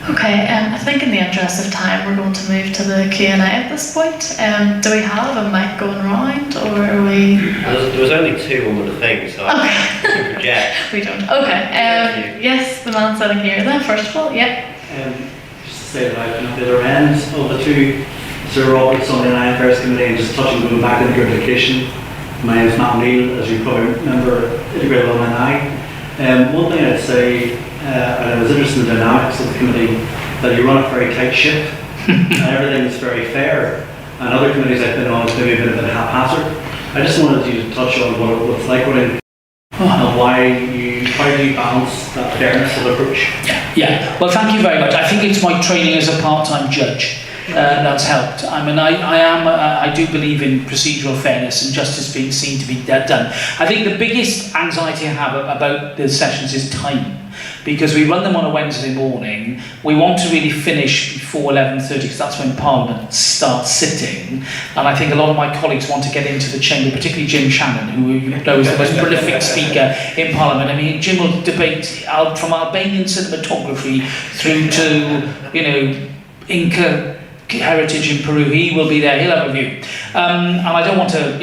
Okay, I think in the interest of time we're going to move to the Q&A at this point. Do we have a mic going around, or are we... There was only two on the thing, so I can project. We don't. Okay, yes, the man sitting here then, first of all, yeah. Just to say that I've been at the other end of the two, Sir Robert Buckland and I Affairs Committee, and just touching going back into your education. My name is Matt O'Neill, as you probably remember, integrated alumni. One thing I'd say, I was interested in the dynamics of the committee, that you run a very tight ship and everything is very fair. And other committees I've been on, it's maybe a bit haphazard. I just wanted you to touch on what it's like running and how do you balance that fairness of approach? Yeah, well, thank you very much. I think it's my training as a part-time judge that's helped. I mean, I do believe in procedural fairness and justice being seen to be done. I think the biggest anxiety I have about the sessions is time, because we run them on a Wednesday morning. We want to really finish before 11:30, because that's when Parliament starts sitting. And I think a lot of my colleagues want to get into the chamber, particularly Jim Shannon, who you know is the most prolific speaker in Parliament. I mean, Jim will debate from Albanian cinematography through to, Inca heritage in Peru. He will be there, he'll have a view. And I don't want to,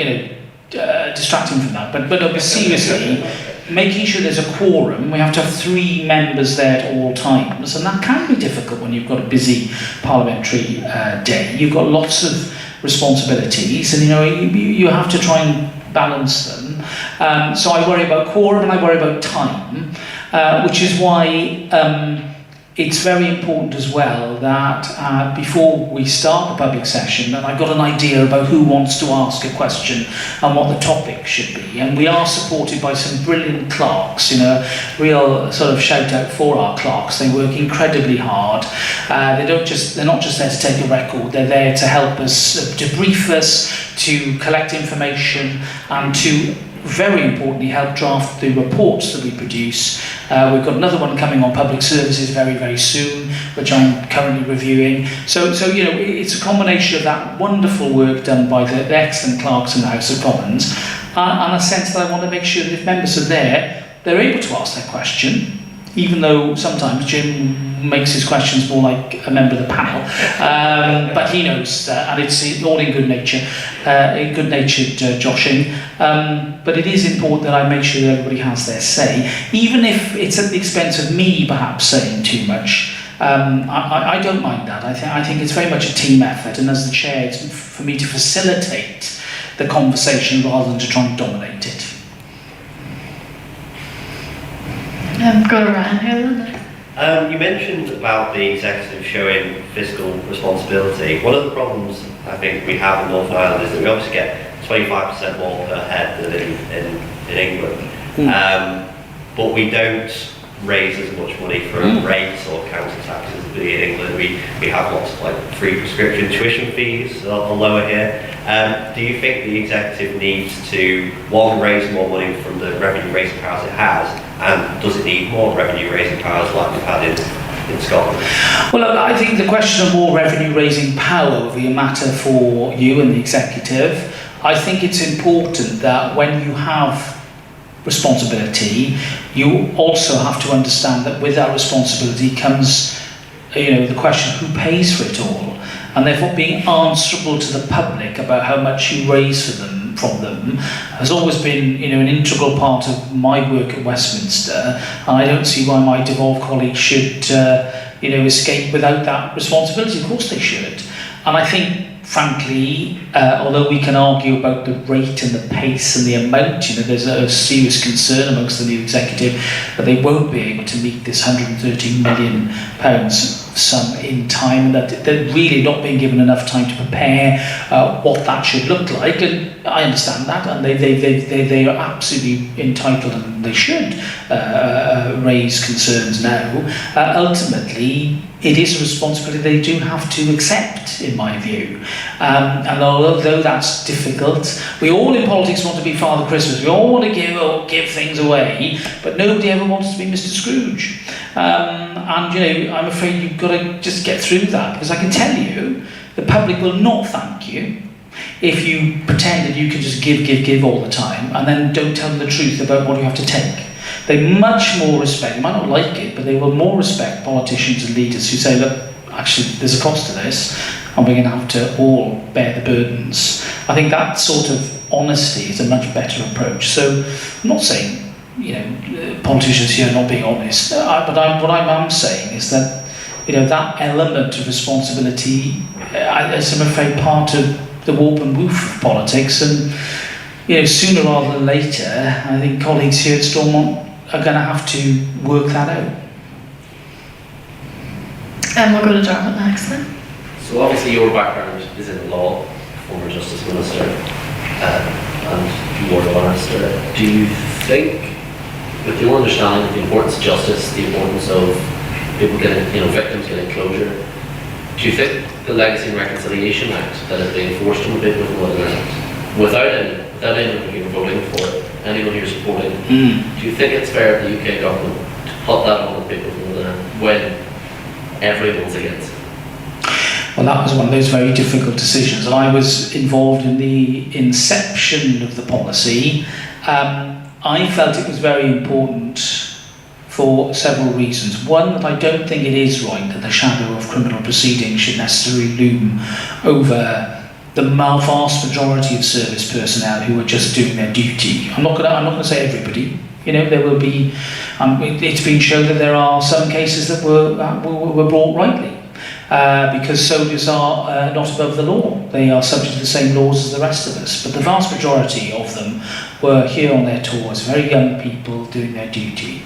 distract him from that, but seriously, making sure there's a quorum. We have to have 3 members there at all times, and that can be difficult when you've got a busy parliamentary day. You've got lots of responsibilities, and you have to try and balance them. So I worry about quorum and I worry about time, which is why it's very important as well that before we start the public session, that I've got an idea about who wants to ask a question and what the topic should be. And we are supported by some brilliant clerks, real sort of shout out for our clerks. They work incredibly hard. They're not just there to take a record, they're there to help us, to brief us, to collect information, and to very importantly help draft the reports that we produce. We've got another one coming on public services very, very soon, which I'm currently reviewing. So it's a combination of that wonderful work done by the excellent clerks in the House of Commons, and a sense that I want to make sure that if members are there, they're able to ask their question, even though sometimes Jim makes his questions more like a member of the panel, but he knows that, and it's all in good nature, good-natured joshing. But it is important that I make sure that everybody has their say, even if it's at the expense of me perhaps saying too much. I don't mind that. I think it's very much a team effort, and as the chair, it's for me to facilitate the conversation rather than to try and dominate it. Go to Ryan here then. You mentioned about the executive showing fiscal responsibility. One of the problems I think we have in Northern Ireland is that we obviously get 25% more per head than in England, but we don't raise as much money from rates or council taxes as we do in England. We have lots of free prescription tuition fees are lower here. Do you think the executive needs to, one, raise more money from the revenue raising powers it has, and does it need more revenue raising powers like we've had in Scotland? Well, look, I think the question of more revenue raising power will be a matter for you and the executive. I think it's important that when you have responsibility, you also have to understand that with that responsibility comes, the question of who pays for it all, and therefore being answerable to the public about how much you raise from them has always been, an integral part of my work at Westminster, and I don't see why my devolved colleagues should, escape without that responsibility. Of course they should, and I think, frankly, although we can argue about the rate and the pace and the amount, there's a serious concern amongst the new executive that they won't be able to meet this £130 million sum in time, and that they're really not being given enough time to prepare what that should look like. And I understand that, and they are absolutely entitled, and they should raise concerns now. Ultimately, it is a responsibility they do have to accept, in my view. And although that's difficult, we all in politics want to be Father Christmas. We all want to give things away, but nobody ever wants to be Mr. Scrooge. I'm afraid you've got to just get through that, because I can tell you, the public will not thank you if you pretend that you can just give all the time, and then don't tell them the truth about what you have to take. They much more respect, you might not like it, but they will more respect politicians and leaders who say, look, actually there's a cost to this, and we're going to have to all bear the burdens. I think that sort of honesty is a much better approach. So I'm not saying, politicians here are not being honest, but what I'm saying is that, that element of responsibility is, I'm afraid, part of the warp and woof of politics, and sooner rather than later, I think colleagues here at Stormont are going to have to work that out. And we'll go to Dermot next then. So obviously your background is in law, former Justice Minister, and Lord Minister. Do you think, with your understanding of the importance of justice, the importance of people getting, victims getting closure, do you think the Legacy and Reconciliation Act that is being forced on the people of Northern Ireland, without anyone here voting for it, anyone here supporting it, do you think it's fair of the UK government to put that on the people of Northern Ireland when everyone's against it? Well, that was one of those very difficult decisions, and I was involved in the inception of the policy. I felt it was very important for several reasons. One, that I don't think it is right that the shadow of criminal proceedings should necessarily loom over the vast majority of service personnel who are just doing their duty. I'm not going to say everybody. There will be. It's been shown that there are some cases that were brought rightly, because soldiers are not above the law. They are subject to the same laws as the rest of us. But the vast majority of them were here on their tours, very young people doing their duty.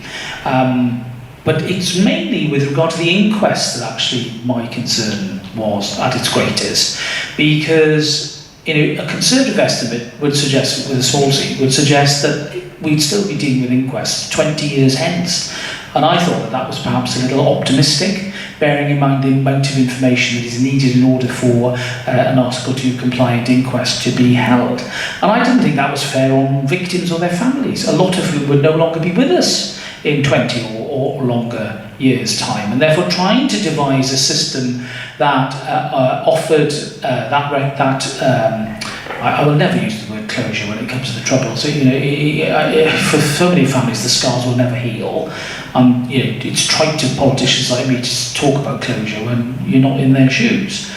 But it's mainly with regard to the inquest that actually my concern was at its greatest, because a conservative estimate would suggest, with a small c, would suggest that we'd still be dealing with inquests 20 years hence. And I thought that that was perhaps a little optimistic, bearing in mind the amount of information that is needed in order for an Article 2 compliant inquest to be held. And I didn't think that was fair on victims or their families, a lot of whom would no longer be with us in 20 or longer years' time. And therefore trying to devise a system that offered I will never use the word closure when it comes to the trouble. So, for so many families, the scars will never heal. It's trite to politicians like me to talk about closure when you're not in their shoes.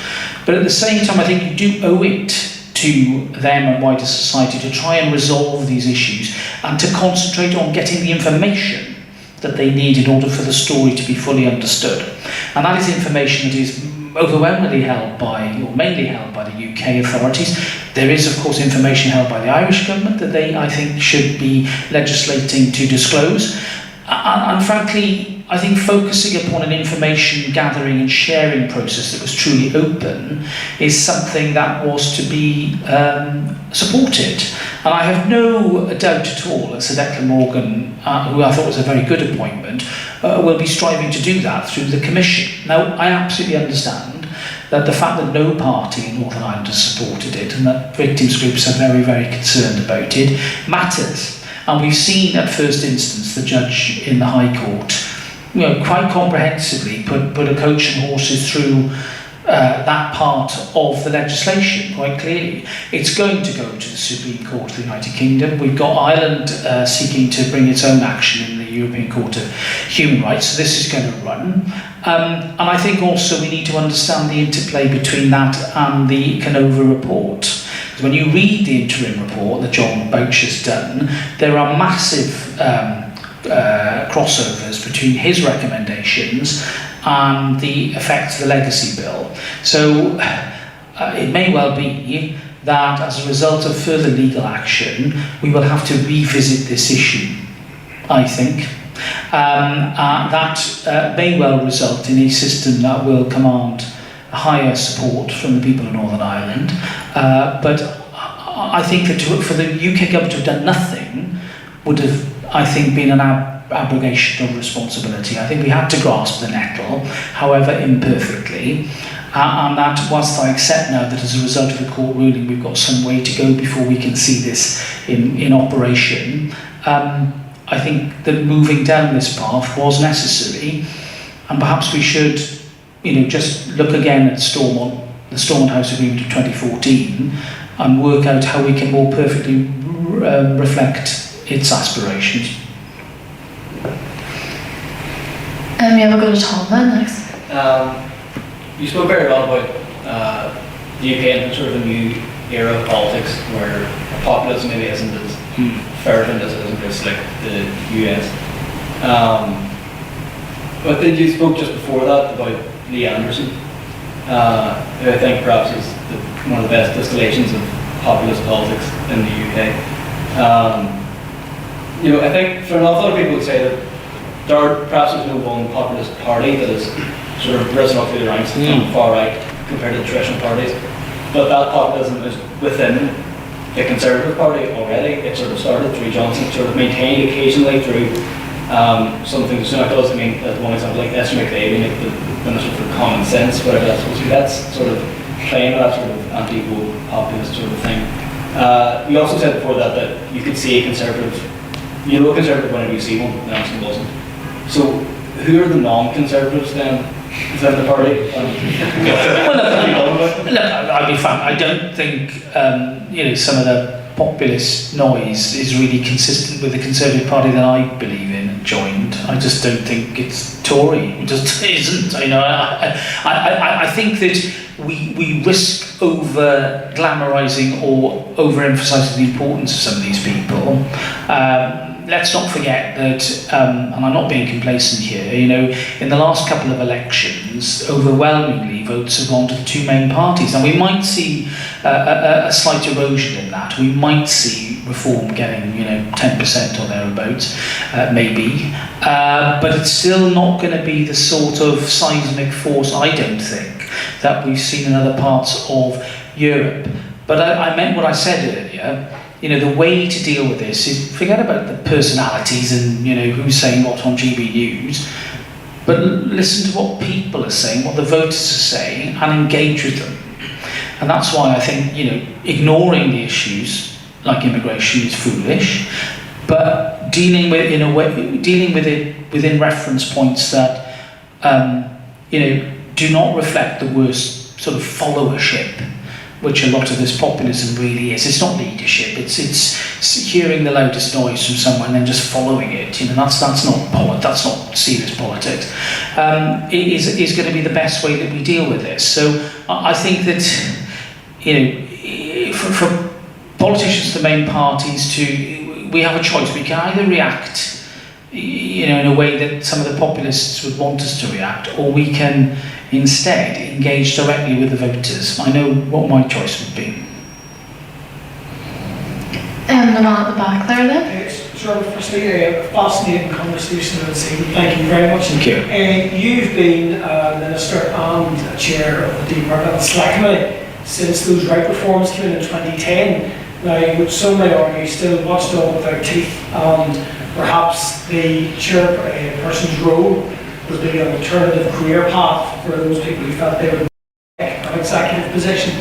But at the same time, I think you do owe it to them and wider society to try and resolve these issues and to concentrate on getting the information that they need in order for the story to be fully understood. And that is information that is overwhelmingly held by, or mainly held by the UK authorities. There is, of course, information held by the Irish government that they, I think, should be legislating to disclose. And frankly, I think focusing upon an information gathering and sharing process that was truly open is something that was to be supported. And I have no doubt at all that Sir Declan Morgan, who I thought was a very good appointment, will be striving to do that through the Commission. Now, I absolutely understand that the fact that no party in Northern Ireland has supported it and that victims groups are very, very concerned about it matters. And we've seen at first instance the judge in the High Court, quite comprehensively put a coach and horses through that part of the legislation quite clearly. It's going to go to the Supreme Court of the United Kingdom. We've got Ireland seeking to bring its own action in the European Court of Human Rights, so this is going to run. And I think also we need to understand the interplay between that and the Canova report. Because when you read the interim report that John Boucher's done, there are massive crossovers between his recommendations and the effects of the legacy bill. So it may well be that as a result of further legal action, we will have to revisit this issue, I think. That may well result in a system that will command higher support from the people of Northern Ireland. But I think that for the UK government to have done nothing would have, I think, been an abrogation of responsibility. I think we had to grasp the nettle, however imperfectly, and that whilst I accept now that as a result of the court ruling we've got some way to go before we can see this in operation, I think that moving down this path was necessary, and perhaps we should just look again at the Stormont House Agreement of 2014 and work out how we can more perfectly reflect its aspirations. We have a go to Tom then next. You spoke very well about the UK and sort of a new era of politics where populism maybe isn't as fervent as it is in places like the US. But then you spoke just before that about Lee Anderson, who I think perhaps is one of the best distillations of populist politics in the UK. I think for an awful lot of people would say that perhaps there's no one populist party that has sort of risen up through the ranks from far right compared to the traditional parties, but that populism is within the Conservative Party already. It sort of started through Johnson, sort of maintained occasionally through some things. It does, as one example, like Esther McVeigh, like the Minister for Common Sense, whatever that's supposed to be. That's sort of playing that sort of anti-woke populist sort of thing. You also said before that you could see a Conservative, a Conservative whenever you see one, and Anderson wasn't. So, who are the non-Conservatives then? Is that the party? Look, I'll be frank. I don't think some of the populist noise is really consistent with the Conservative Party that I believe in and joined. I just don't think it's Tory. It just isn't. I think that we risk over glamorising or overemphasising the importance of some of these people. Let's not forget that, and I'm not being complacent here, in the last couple of elections, overwhelmingly votes have gone to the two main parties. And we might see a slight erosion in that. We might see reform getting 10% or thereabouts, maybe, but it's still not going to be the sort of seismic force, I don't think, that we've seen in other parts of Europe. But I meant what I said earlier. The way to deal with this is forget about the personalities and who's saying what on GB News, but listen to what people are saying, what the voters are saying, and engage with them. And that's why I think ignoring the issues like immigration is foolish, but dealing with it within reference points that do not reflect the worst sort of followership, which a lot of this populism really is. It's not leadership. It's hearing the loudest noise from someone and then just following it. That's not serious politics. It is going to be the best way that we deal with this. So I think that for politicians, the main parties, we have a choice. We can either react, in a way that some of the populists would want us to react, or we can instead engage directly with the voters. I know what my choice would be. And the man at the back there then. Sir, firstly, a fascinating conversation this evening. Thank you very much. Thank you. You've been Minister and Chair of the Departmental Select Committee since those right reforms came in 2010. Now, which some may argue still watched on without teeth, and perhaps the chairperson's role would be an alternative career path for those people who felt they would take an executive position.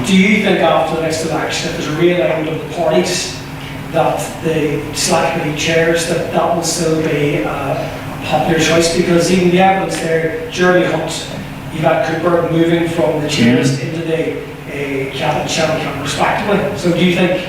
Do you think after the next election, if there's a realignment of the parties, that the Select Committee chairs, that will still be a popular choice? Because even the evidence there, Jeremy Hunt, Yvette Cooper moving from the chairs into the cabinet channel respectively. So do you think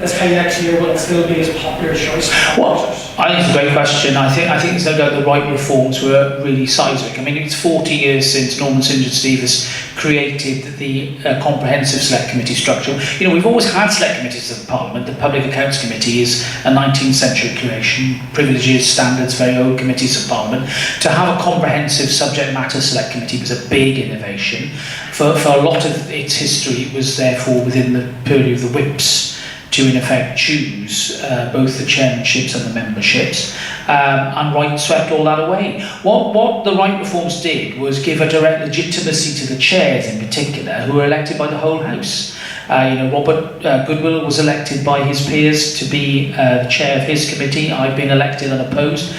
this time next year will it still be as a popular choice? Well, I think it's a great question. I think it's no doubt the right reforms were really seismic. I mean, it's 40 years since Norman St. John Steve has created the comprehensive select committee structure. We've always had select committees of Parliament. The Public Accounts Committee is a 19th century creation, privileges, standards, very old committees of Parliament. To have a comprehensive subject matter select committee was a big innovation. For a lot of its history, it was therefore within the purview of the whips to in effect choose both the chairmanships and the memberships, and Wright swept all that away. What the Wright reforms did was give a direct legitimacy to the chairs in particular, who were elected by the whole House. Robert Goodwill was elected by his peers to be the chair of his committee. I've been elected unopposed,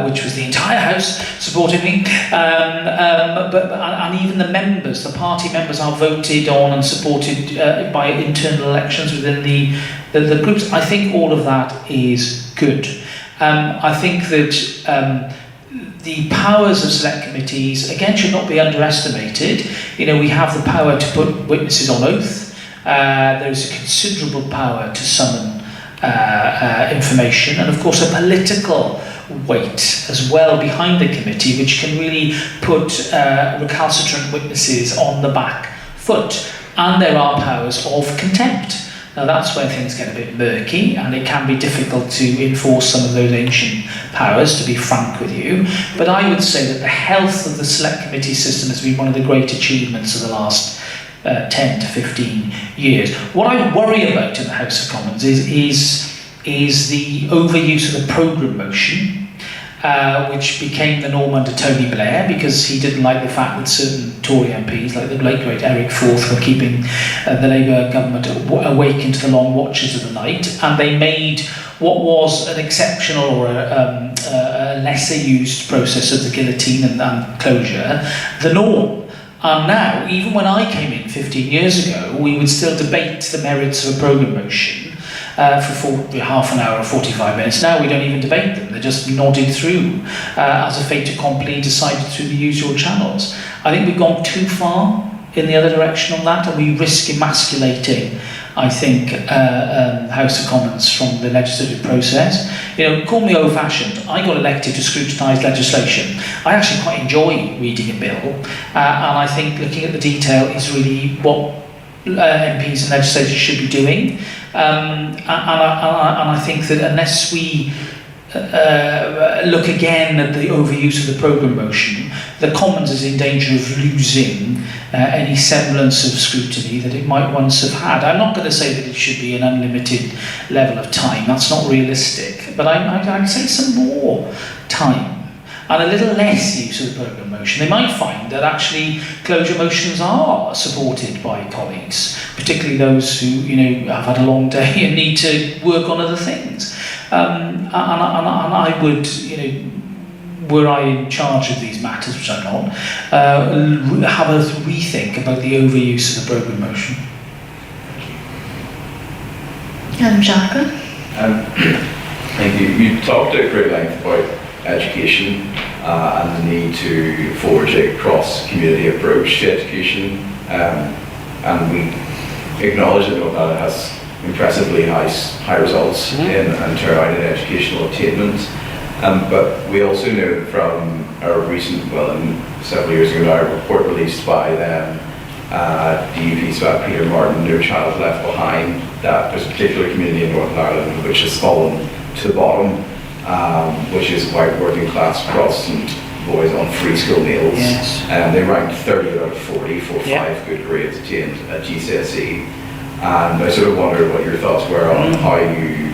which was the entire House supporting me. And even the members, the party members, are voted on and supported by internal elections within the groups. I think all of that is good. I think that the powers of select committees, again, should not be underestimated. We have the power to put witnesses on oath. There is a considerable power to summon information, and of course a political weight as well behind the committee, which can really put recalcitrant witnesses on the back foot. And there are powers of contempt. Now that's where things get a bit murky, and it can be difficult to enforce some of those ancient powers, to be frank with you. But I would say that the health of the select committee system has been one of the great achievements of the last 10 to 15 years. What I worry about in the House of Commons is the overuse of the programme motion, which became the norm under Tony Blair, because he didn't like the fact that certain Tory MPs, like the late great Eric Forth, were keeping the Labour government awake into the long watches of the night, and they made what was an exceptional or a lesser used process of the guillotine and closure the norm. And now, even when I came in 15 years ago, we would still debate the merits of a programme motion for half an hour or 45 minutes. Now we don't even debate them, they're just nodded through as a fait accompli, decided through the usual channels. I think we've gone too far in the other direction on that, and we risk emasculating, I think, House of Commons from the legislative process. Call me old-fashioned. I got elected to scrutinise legislation. I actually quite enjoy reading a bill, and I think looking at the detail is really what MPs and legislators should be doing. And I think that unless we look again at the overuse of the programme motion, the Commons is in danger of losing any semblance of scrutiny that it might once have had. I'm not going to say that it should be an unlimited level of time, that's not realistic, but I'd say some more time and a little less use of the programme motion. They might find that actually closure motions are supported by colleagues, particularly those who have had a long day and need to work on other things. And I would, were I in charge of these matters, which I'm not, have a rethink about the overuse of the programme motion. Jacqueline? Thank you. You talked at great length about education and the need to forge a cross-community approach to education, and we acknowledge that it has impressively high results in turnout in educational attainment, but we also know from our recent, several years ago now, a report released by them, DUP SWAT Peter Martin, No Child Left Behind, that there's a particular community in Northern Ireland which has fallen to the bottom, which is white working class Protestant boys on free school meals. Yes. They ranked 30 out of 40 for 5 good grades attained at GCSE. And I sort of wondered what your thoughts were on how you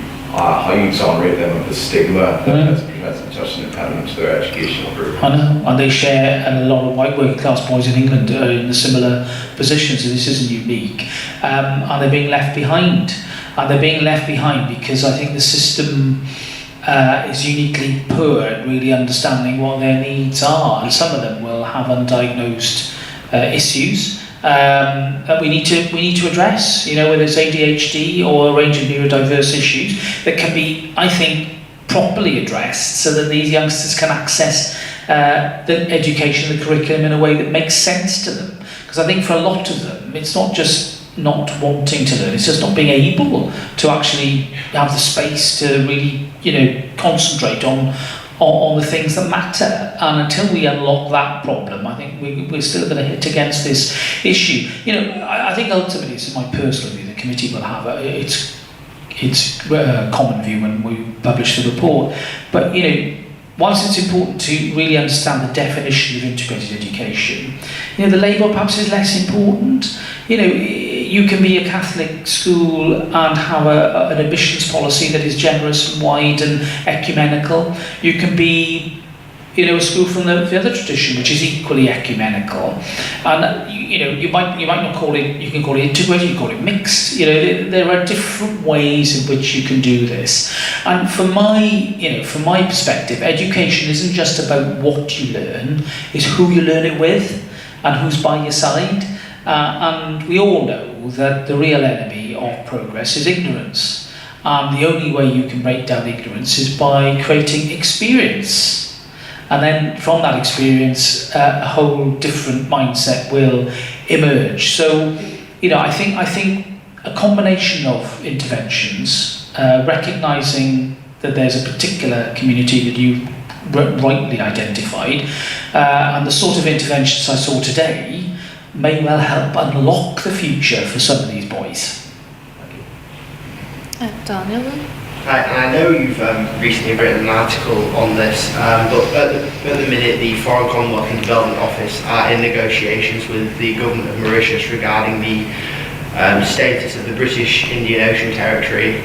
exonerate them of the stigma that has been such an impediment to their educational progress. I know, and they share, and a lot of white working class boys in England are in a similar position, so this isn't unique. And they're being left behind. And they're being left behind because I think the system is uniquely poor at really understanding what their needs are, and some of them will have undiagnosed issues that we need to address. Whether it's ADHD or a range of neurodiverse issues that can be, I think, properly addressed so that these youngsters can access the education, the curriculum in a way that makes sense to them. Because I think for a lot of them, it's not just not wanting to learn, it's just not being able to actually have the space to really, concentrate on the things that matter. And until we unlock that problem, I think we're still going to hit against this issue. I think ultimately, this is my personal view, the committee will have it's a common view when we publish the report. But, whilst it's important to really understand the definition of integrated education, the label perhaps is less important. You can be a Catholic school and have an admissions policy that is generous and wide and ecumenical. You can be, a school from the other tradition which is equally ecumenical. And you might not call it. You can call it integrated. You can call it mixed. There are different ways in which you can do this. And from my perspective, education isn't just about what you learn; it's who you learn it with and who's by your side. And we all know that the real enemy of progress is ignorance. And the only way you can break down ignorance is by creating experience. And then from that experience, a whole different mindset will emerge. So, I think a combination of interventions, recognising that there's a particular community that you rightly identified, and the sort of interventions I saw today may well help unlock the future for some of these boys. Daniel then? I know you've recently written an article on this, but at the minute the Foreign Commonwealth and Development Office are in negotiations with the government of Mauritius regarding the status of the British Indian Ocean Territory.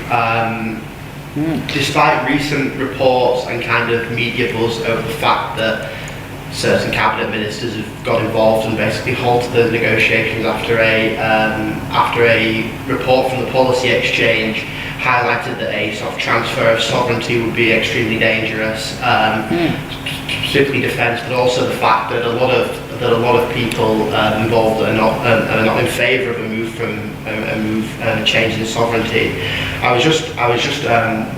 Despite recent reports and kind of media buzz over the fact that certain cabinet ministers have got involved and basically halted the negotiations after a report from the Policy Exchange highlighted that a sort of transfer of sovereignty would be extremely dangerous, specifically defence, but also the fact that a lot of people involved are not in favour of a change in sovereignty. I was just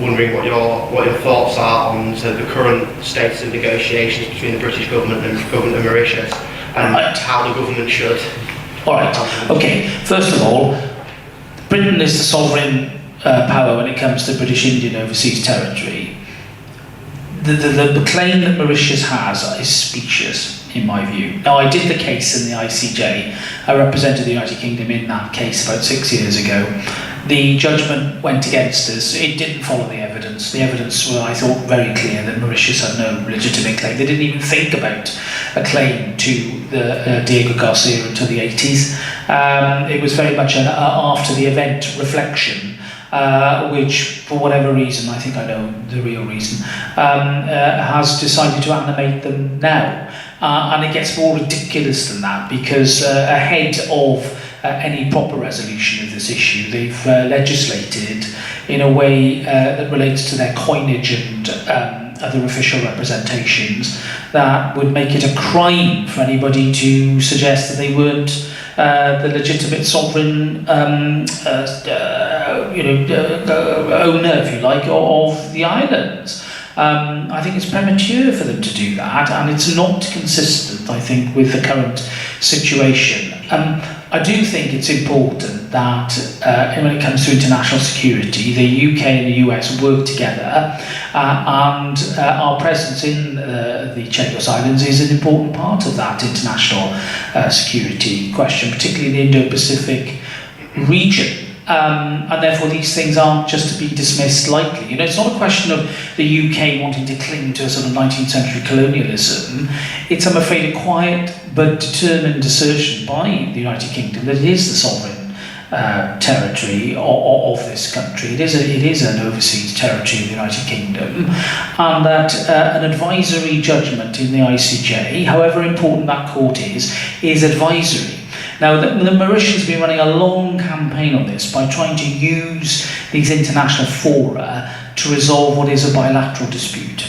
wondering what your thoughts are on the current status of negotiations between the British government and the government of Mauritius, and how the government should. All right. Okay. First of all, Britain is the sovereign power when it comes to British Indian overseas territory. The claim that Mauritius has is specious, in my view. Now, I did the case in the ICJ. I represented the United Kingdom in that case about 6 years ago. the judgment went against us. It didn't follow the evidence. The evidence was, I thought, very clear that Mauritius had no legitimate claim. They didn't even think about a claim to the Diego Garcia until the 80s. It was very much an after the event reflection, which, for whatever reason, I think I know the real reason, has decided to animate them now. And it gets more ridiculous than that, because ahead of any proper resolution of this issue, they've legislated in a way that relates to their coinage and other official representations that would make it a crime for anybody to suggest that they weren't the legitimate sovereign owner, if you like, of the islands. I think it's premature for them to do that, and it's not consistent, I think, with the current situation. I do think it's important that when it comes to international security, the UK and the US work together, and our presence in the Chagos Islands is an important part of that international security question, particularly in the Indo-Pacific region. And therefore these things aren't just to be dismissed lightly. You know, it's not a question of the UK wanting to cling to a sort of 19th century colonialism. It's, I'm afraid, a quiet but determined assertion by the United Kingdom that it is the sovereign territory of this country. It is an overseas territory of the United Kingdom, and that an advisory judgment in the ICJ, however important that court is advisory. Now, the Mauritians have been running a long campaign on this by trying to use these international fora to resolve what is a bilateral dispute.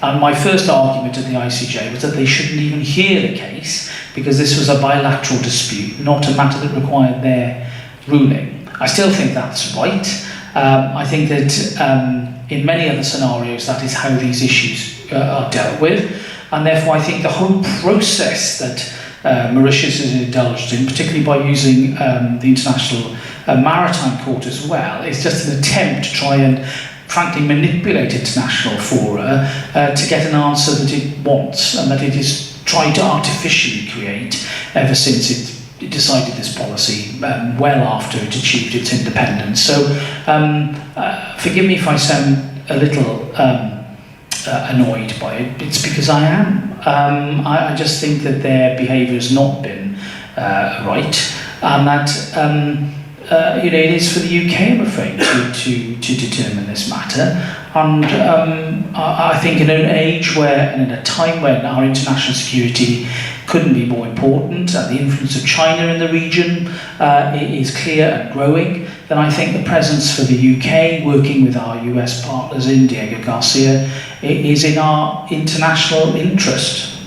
And my first argument at the ICJ was that they shouldn't even hear the case, because this was a bilateral dispute, not a matter that required their ruling. I still think that's right. I think that in many other scenarios that is how these issues are dealt with, and therefore I think the whole process that Mauritius is indulged in, particularly by using the International Maritime Court as well, is just an attempt to try and frankly manipulate international fora to get an answer that it wants, and that it is trying to artificially create ever since it decided this policy well after it achieved its independence. So forgive me if I sound a little annoyed by it. It's because I am. I just think that their behaviour has not been right, and that it is for the UK, I'm afraid, to determine this matter. And I think in an age where, and in a time when our international security couldn't be more important, and the influence of China in the region is clear and growing, then I think the presence for the UK, working with our US partners in Diego Garcia, is in our international interest.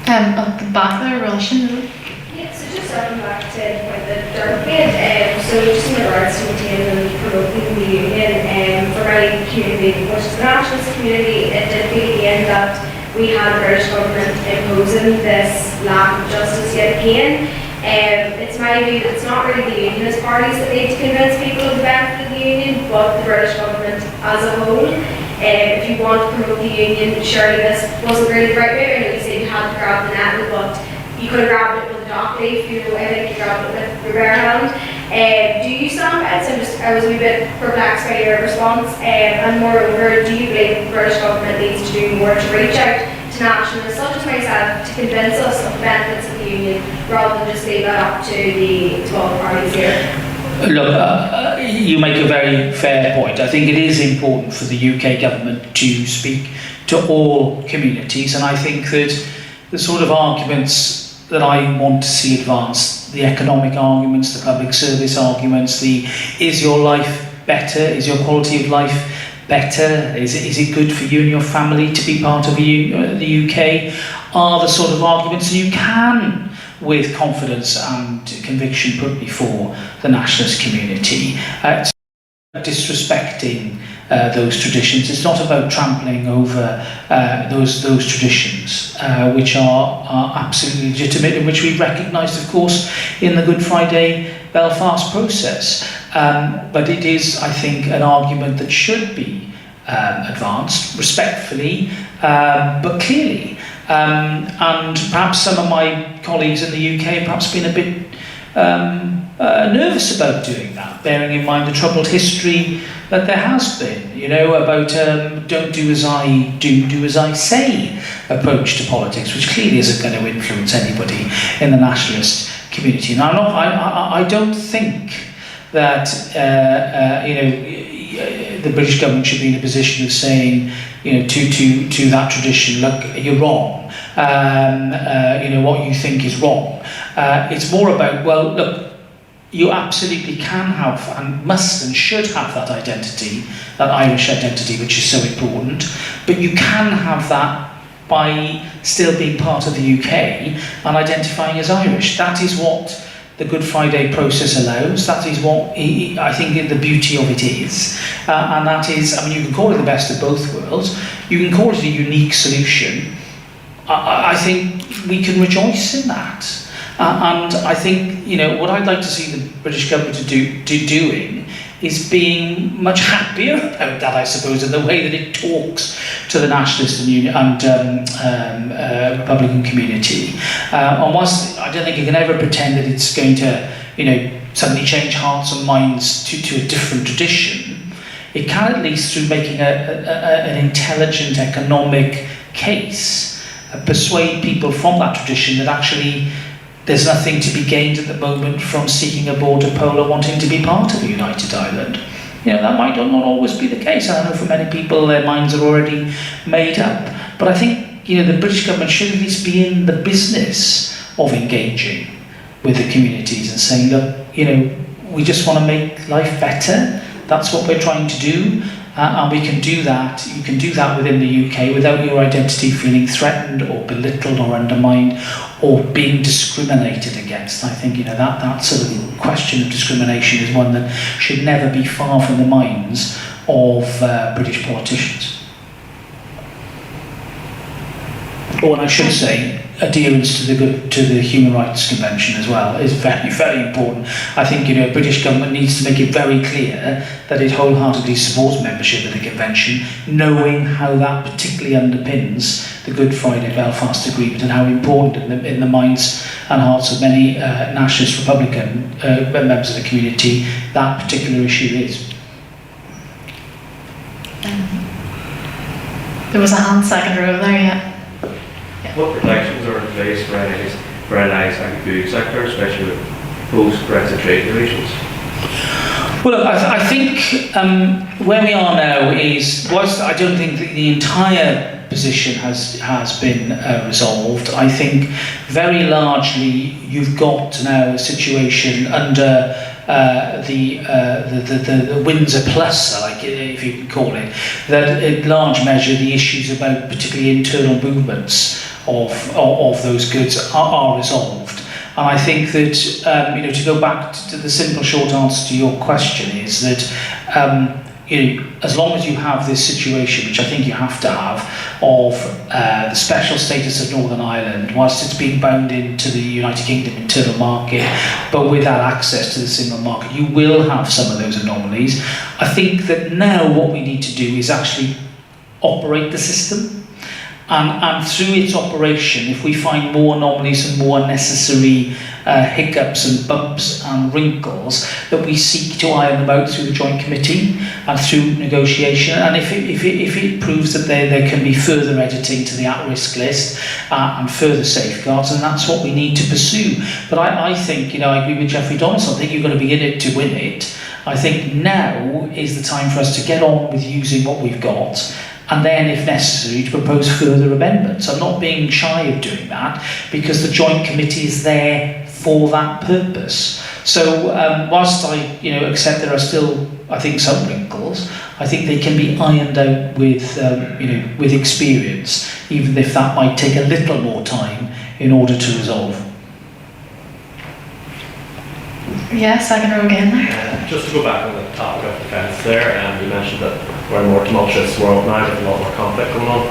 At the back there, Russian. Yeah, so just circling back to the point that Dermot made, so just in regards to maintaining and promoting the union, for my community, which is the nationalist community, it did feel again that we had a British government imposing this lack of justice yet again. It's my view that it's not really the unionist parties that need to convince people of the benefit of the union, but the British government as a whole. If you want to promote the union, surely this wasn't really the right way. I know you said you had to grab the nettle, but you could have grabbed it with a dock leaf. I think you grabbed it with your bare hand. Do you stand by it? I was a wee bit perplexed by your response. And moreover, do you believe the British government needs to do more to reach out to nationalists, such as myself, to convince us of the benefits of the union, rather than just leave that up to all the parties here? Look, you make a very fair point. I think it is important for the UK government to speak to all communities, and I think that the sort of arguments that I want to see advanced, the economic arguments, the public service arguments, the is your life better, is your quality of life better, is it good for you and your family to be part of the UK, are the sort of arguments you can, with confidence and conviction, put before the nationalist community. It's disrespecting those traditions. It's not about trampling over those traditions, which are absolutely legitimate, and which we recognised, of course, in the Good Friday Belfast process. But it is, I think, an argument that should be advanced respectfully, but clearly. And perhaps some of my colleagues in the UK have perhaps been a bit nervous about doing that, bearing in mind the troubled history that there has been, you know, about don't do as I do, do as I say approach to politics, which clearly isn't going to influence anybody in the nationalist community. Now, I don't think that the British government should be in a position of saying, you know, to that tradition, look, you're wrong. What you think is wrong. It's more about, well, look, you absolutely can have and must and should have that identity, that Irish identity, which is so important, but you can have that by still being part of the UK and identifying as Irish. That is what the Good Friday process allows. That is what I think the beauty of it is. And that is, I mean, you can call it the best of both worlds. You can call it a unique solution. I think we can rejoice in that. And I think, you know, what I'd like to see the British government doing is being much happier about that, I suppose, in the way that it talks to the nationalist and Republican community. And whilst I don't think you can ever pretend that it's going to, you know, suddenly change hearts and minds to a different tradition, it can, at least through making an intelligent economic case, persuade people from that tradition that actually there's nothing to be gained at the moment from seeking a border poll or wanting to be part of a united Ireland. You know, that might not always be the case. I know for many people their minds are already made up. But I think, you know, the British government should at least be in the business of engaging with the communities and saying, look, you know, we just want to make life better. That's what we're trying to do. And we can do that. You can do that within the UK without your identity feeling threatened or belittled or undermined or being discriminated against. I think, you know, that sort of question of discrimination is one that should never be far from the minds of British politicians. Or, and I should say, adherence to the Human Rights Convention as well is very, very important. I think, you know, British government needs to make it very clear that it wholeheartedly supports membership of the convention, knowing how that particularly underpins the Good Friday Belfast Agreement and how important in the minds and hearts of many nationalist Republican members of the community that particular issue is. There was a hand second row there, yeah. What protections are in place for NI's agri-food sector, especially with post-Brexit trade relations? Well, look, I think where we are now is, whilst I don't think that the entire position has been resolved, I think very largely you've got now a situation under the Windsor Plus, like if you can call it, that in large measure the issues about particularly internal movements of those goods are resolved. And I think that, you know, to go back to the simple short answer to your question is that, you know, as long as you have this situation, which I think you have to have, of the special status of Northern Ireland, whilst it's being bound into the United Kingdom internal market, but with that access to the single market, you will have some of those anomalies. I think that now what we need to do is actually operate the system. And through its operation, if we find more anomalies and more necessary hiccups and bumps and wrinkles, that we seek to iron them out through the Joint Committee and through negotiation. And if it proves that there can be further editing to the at-risk list and further safeguards, and that's what we need to pursue. But I think, you know, I agree with Jeffrey Donaldson. I think you've got to be in it to win it. I think now is the time for us to get on with using what we've got, and then, if necessary, to propose further amendments. I'm not being shy of doing that, because the Joint Committee is there for that purpose. So, whilst I, you know, accept there are still, I think, some wrinkles, I think they can be ironed out with, you know, with experience, even if that might take a little more time in order to resolve. Yeah, second row again there. Just to go back on the topic of defence there, you mentioned that we're in a more tumultuous world now with a lot more conflict going on.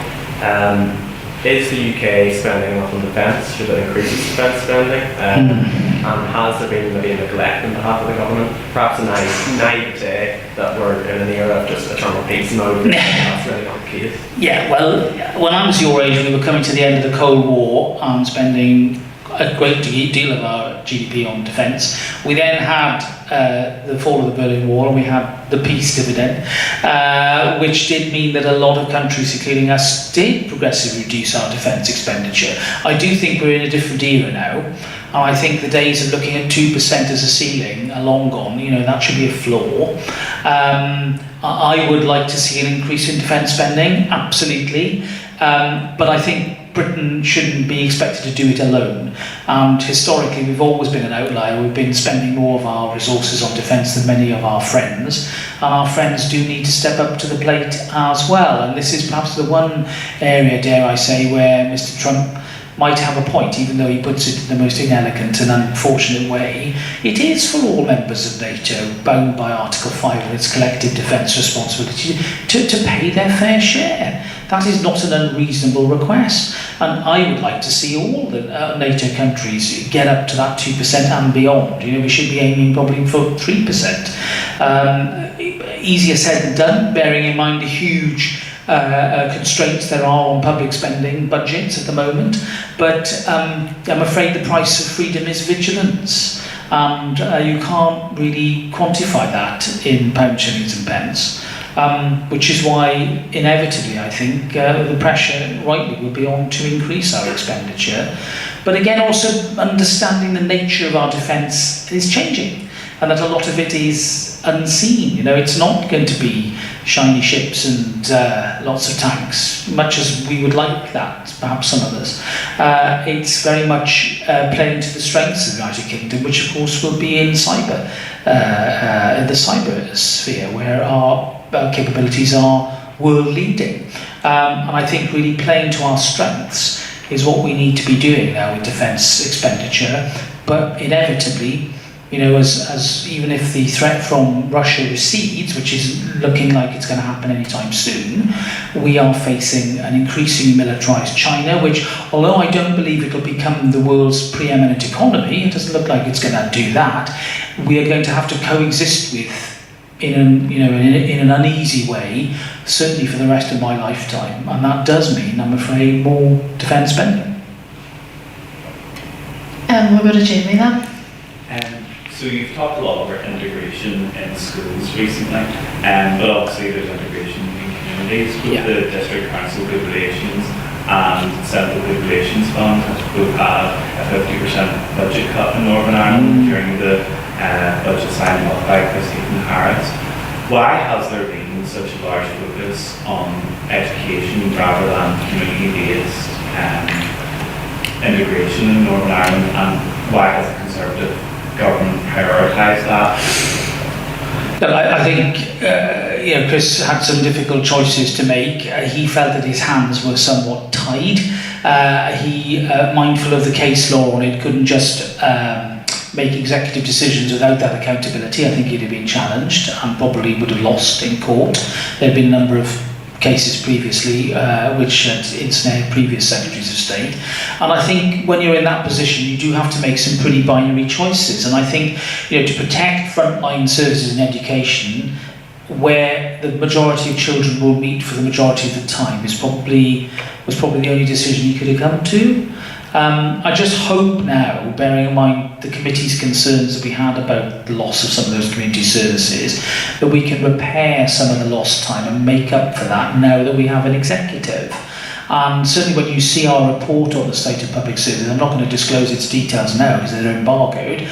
Is the UK spending enough on defence? Should it increase its defence spending? And has there been maybe a neglect on behalf of the government? Perhaps a naivete that we're in an era of just eternal peace mode. That's really not the case. Yeah, well, when I was your age, we were coming to the end of the Cold War and spending a great deal of our GDP on defence. We then had the fall of the Berlin Wall, and we had the peace dividend, which did mean that a lot of countries, including us, did progressively reduce our defence expenditure. I do think we're in a different era now, and I think the days of looking at 2% as a ceiling are long gone. You know, that should be a floor. I would like to see an increase in defence spending, absolutely, but I think Britain shouldn't be expected to do it alone. And historically, we've always been an outlier. We've been spending more of our resources on defence than many of our friends. And our friends do need to step up to the plate as well. And this is perhaps the one area, dare I say, where Mr. Trump might have a point, even though he puts it in the most inelegant and unfortunate way. It is for all members of NATO, bound by Article 5 of its collective defence responsibility, to pay their fair share. That is not an unreasonable request. And I would like to see all the NATO countries get up to that 2% and beyond. You know, we should be aiming probably for 3%. Easier said than done, bearing in mind the huge constraints there are on public spending budgets at the moment, but I'm afraid the price of freedom is vigilance, and you can't really quantify that in pounds, shillings and pence, which is why inevitably I think the pressure rightly will be on to increase our expenditure. But again, also understanding the nature of our defence is changing, and that a lot of it is unseen. You know, it's not going to be shiny ships and lots of tanks, much as we would like that, perhaps some of us. It's very much playing to the strengths of the United Kingdom, which of course will be in cyber, in the cyber sphere, where our capabilities are world leading. And I think really playing to our strengths is what we need to be doing now with defence expenditure. But inevitably, you know, as even if the threat from Russia recedes, which isn't looking like it's going to happen anytime soon, we are facing an increasingly militarised China, which, although I don't believe it'll become the world's preeminent economy, it doesn't look like it's going to do that, we are going to have to coexist with in an uneasy way, certainly for the rest of my lifetime, and that does mean, I'm afraid, more defence spending. We'll go to Jamie then. So you've talked a lot about integration in schools recently, but obviously there's integration in communities with the district council good relations and central good relations fund both had a 50% budget cut in Northern Ireland during the budget signed off by Stephen Harris. Why has there been such a large focus on education rather than community-based integration in Northern Ireland, and why has the Conservative government prioritise that? Look, I think Chris had some difficult choices to make. He felt that his hands were somewhat tied. He, mindful of the case law on it, couldn't just make executive decisions without that accountability. I think he'd have been challenged and probably would have lost in court. There have been a number of cases previously which had ensnared previous secretaries of state, and I think when you're in that position you do have to make some pretty binary choices. And I think, you know, to protect frontline services in education where the majority of children will meet for the majority of the time was probably the only decision he could have come to. I just hope now, bearing in mind the committee's concerns that we had about the loss of some of those community services, that we can repair some of the lost time and make up for that now that we have an executive. And certainly when you see our report on the state of public services, I'm not going to disclose its details now because they're embargoed,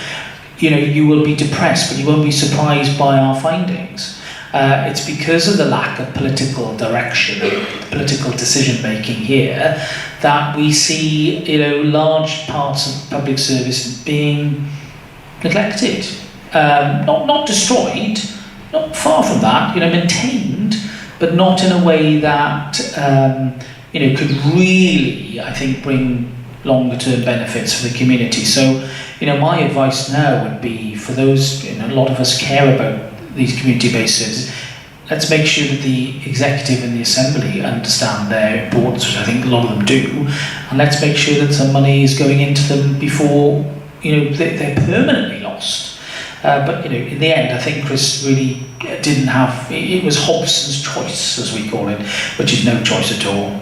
you know, you will be depressed, but you won't be surprised by our findings. It's because of the lack of political direction, political decision making here, that we see, you know, large parts of public service being neglected, not destroyed, not far from that, you know, maintained, but not in a way that you know, could really, I think, bring longer term benefits for the community. So, you know, my advice now would be for those, you know, a lot of us care about these community-based services, let's make sure that the executive and the assembly understand their importance, which I think a lot of them do, and let's make sure that some money is going into them before, you know, they're permanently lost. But, you know, in the end, I think Chris really didn't have, it was Hobson's choice, as we call it, which is no choice at all.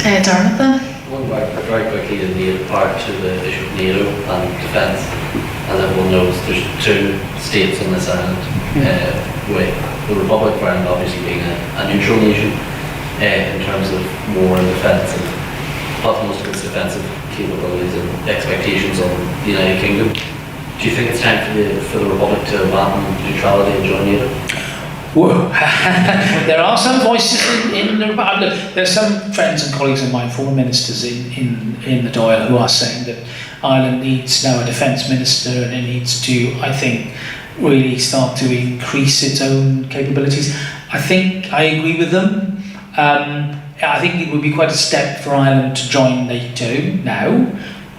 Dermot then? Going back very quickly to NATO, part to the issue of NATO and defence, as everyone knows, there's two states on this island, with the Republic of Ireland obviously being a neutral nation in terms of war and defence, and plus most of its defensive capabilities and expectations on the United Kingdom. Do you think it's time for the Republic to abandon neutrality and join NATO? Whoa. There are some voices in the Republic. There's some friends and colleagues of mine, former ministers in the Dáil, who are saying that Ireland needs now a defence minister, and it needs to, I think, really start to increase its own capabilities. I think I agree with them. I think it would be quite a step for Ireland to join NATO now,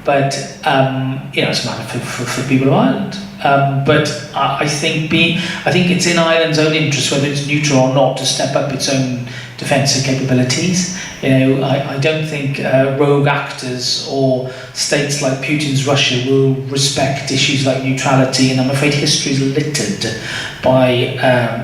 but it's a matter for people of Ireland. But I think it's in Ireland's own interest, whether it's neutral or not, to step up its own defensive capabilities. I don't think rogue actors or states like Putin's Russia will respect issues like neutrality, and I'm afraid history is littered by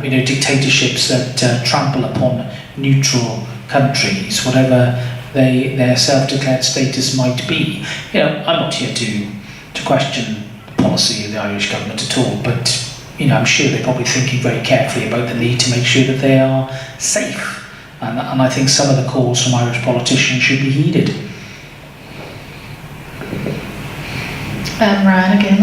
dictatorships that trample upon neutral countries, whatever their self-declared status might be. I'm not here to question the policy of the Irish government at all, but I'm sure they're probably thinking very carefully about the need to make sure that they are safe. And I think some of the calls from Irish politicians should be heeded. Ryan again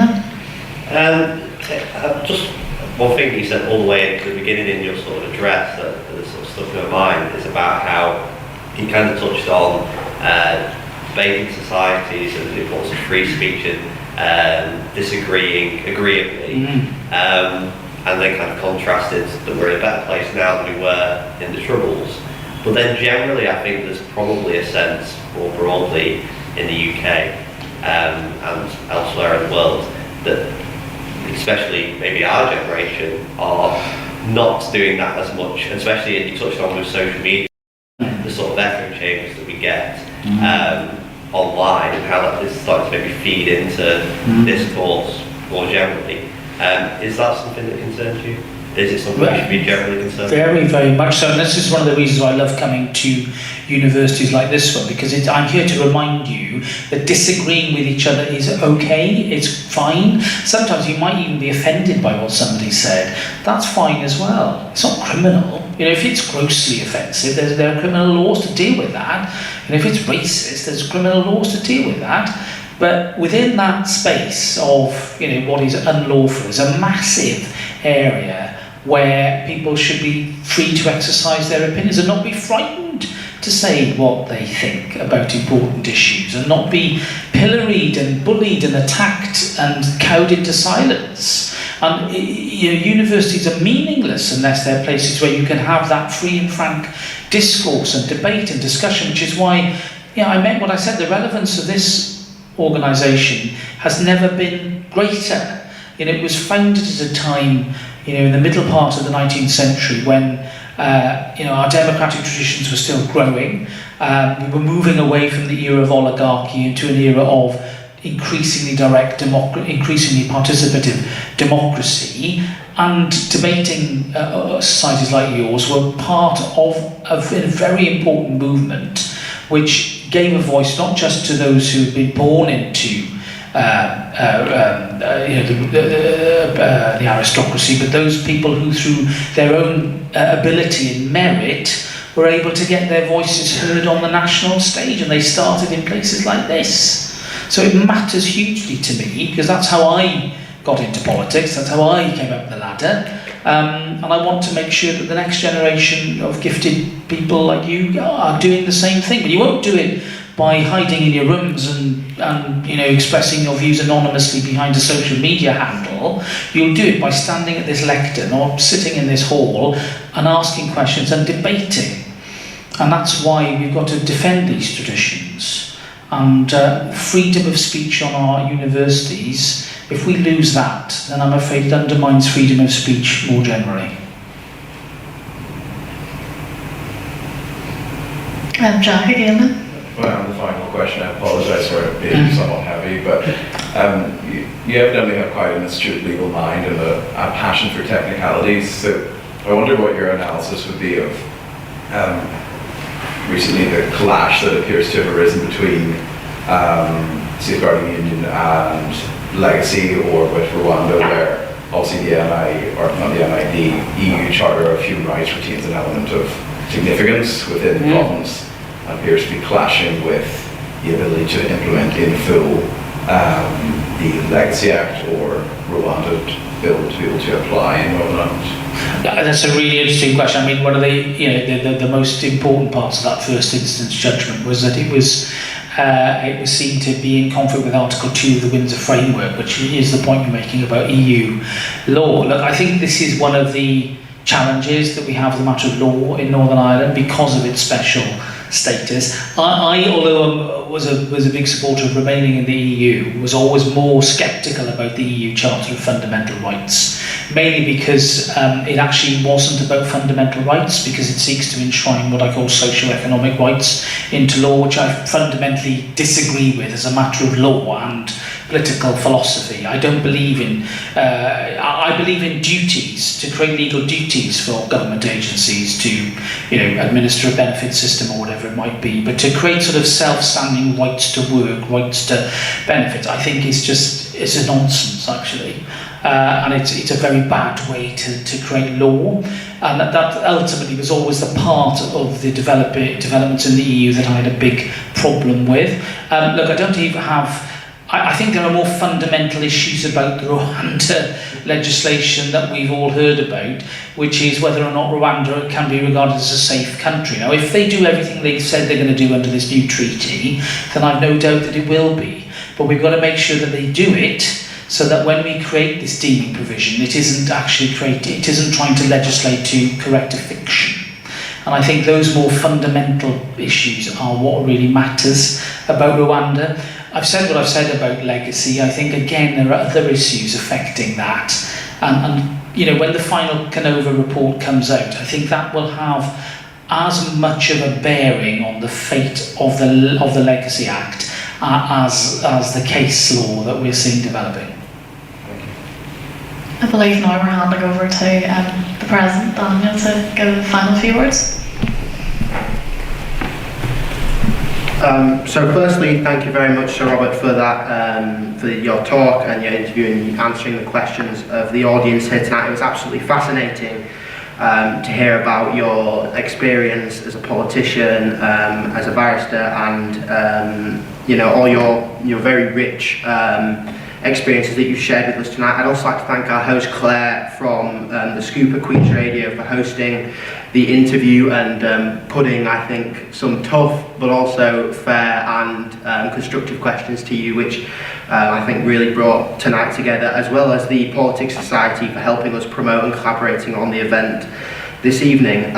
then. Just one thing you said all the way at the beginning in your sort of address that sort of stuck in my mind is about how you kind of touched on debating societies and the importance of free speech and disagreeing agreeably, and then kind of contrasted that we're in a better place now than we were in the Troubles. But then generally I think there's probably a sense more broadly in the UK and elsewhere in the world that especially maybe our generation are not doing that as much, especially you touched on with social media, the sort of echo chambers that we get online and how that is starting to maybe feed into discourse more generally. Is that something that concerns you? Is it something we should be generally concerned about? Very, very much so. And this is one of the reasons why I love coming to universities like this one, because I'm here to remind you that disagreeing with each other is okay, it's fine. Sometimes you might even be offended by what somebody said. That's fine as well. It's not criminal. If it's grossly offensive, there are criminal laws to deal with that. And if it's racist, there's criminal laws to deal with that. But within that space of what is unlawful is a massive area where people should be free to exercise their opinions and not be frightened to say what they think about important issues, and not be pilloried and bullied and attacked and cowed into silence. And universities are meaningless unless they're places where you can have that free and frank discourse and debate and discussion, which is why I meant what I said. The relevance of this organisation has never been greater. It was founded at a time, in the middle part of the 19th century when, our democratic traditions were still growing. We were moving away from the era of oligarchy into an era of increasingly direct, increasingly participative democracy, and debating societies like yours were part of a very important movement which gave a voice not just to those who had been born into the aristocracy, but those people who, through their own ability and merit, were able to get their voices heard on the national stage, and they started in places like this. So it matters hugely to me, because that's how I got into politics, that's how I came up the ladder, and I want to make sure that the next generation of gifted people like you are doing the same thing. But you won't do it by hiding in your rooms and expressing your views anonymously behind a social media handle. You'll do it by standing at this lectern or sitting in this hall and asking questions and debating. And that's why we've got to defend these traditions. And freedom of speech on our universities, if we lose that, then I'm afraid it undermines freedom of speech more generally. Jack again then. Well, the final question, I apologise for it being somewhat heavy, but you evidently have quite an astute legal mind and a passion for technicalities, so I wonder what your analysis would be of recently the clash that appears to have arisen between Safeguarding Union and Legacy, or with Rwanda, where obviously the MI, or not the MI, the EU Charter of Human Rights retains an element of significance within the province, and appears to be clashing with the ability to implement in full the Legacy Act or Rwanda bill to be able to apply in Northern Ireland? That's a really interesting question. I mean, one of the most important parts of that first instance judgment was that it was seen to be in conflict with Article 2 of the Windsor Framework, which is the point you're making about EU law. Look, I think this is one of the challenges that we have with the matter of law in Northern Ireland because of its special status. I although I was a big supporter of remaining in the EU, was always more sceptical about the EU Charter of Fundamental Rights, mainly because it actually wasn't about fundamental rights, because it seeks to enshrine what I call socio-economic rights into law, which I fundamentally disagree with as a matter of law and political philosophy. I don't believe in, I believe in duties, to create legal duties for government agencies to, administer a benefit system or whatever it might be, but to create sort of self-standing rights to work, rights to benefits, I think it's a nonsense actually. And it's a very bad way to create law, and that ultimately was always the part of the developments in the EU that I had a big problem with. Look, I don't even have, I think there are more fundamental issues about the Rwanda legislation that we've all heard about, which is whether or not Rwanda can be regarded as a safe country. Now, if they do everything they said they're going to do under this new treaty, then I've no doubt that it will be. But we've got to make sure that they do it, so that when we create this deeming provision, it isn't trying to legislate to correct a fiction. And I think those more fundamental issues are what really matters about Rwanda. I've said what I've said about legacy. I think, again, there are other issues affecting that. And when the final Canova report comes out, I think that will have as much of a bearing on the fate of the Legacy Act as the case law that we're seeing developing. I believe now we're handing over to the President, Lanyon, to give the final few words. So firstly, thank you very much, Sir Robert, for that, for your talk and your interview and answering the questions of the audience here tonight. It was absolutely fascinating to hear about your experience as a politician, as a barrister, and all your very rich experiences that you've shared with us tonight. I'd also like to thank our host Claire from the Scoop at Queen's Radio for hosting the interview and putting, I think, some tough but also fair and constructive questions to you, which I think really brought tonight together, as well as the Politics Society for helping us promote and collaborating on the event this evening.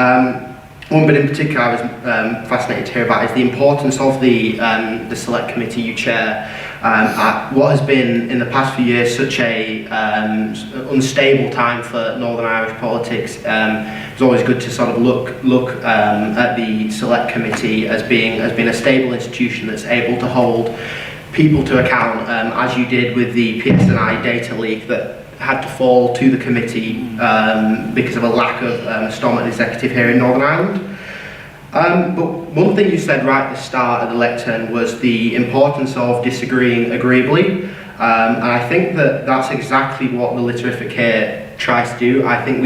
One bit in particular I was fascinated to hear about is the importance of the select committee you chair at what has been in the past few years such a unstable time for Northern Irish politics. It's always good to sort of look at the select committee as being a stable institution that's able to hold people to account, as you did with the PSNI data leak that had to fall to the committee because of a lack of a stormont executive here in Northern Ireland. But one thing you said right at the start of the lectern was the importance of disagreeing agreeably, and I think that that's exactly what the Literific here tries to do. I think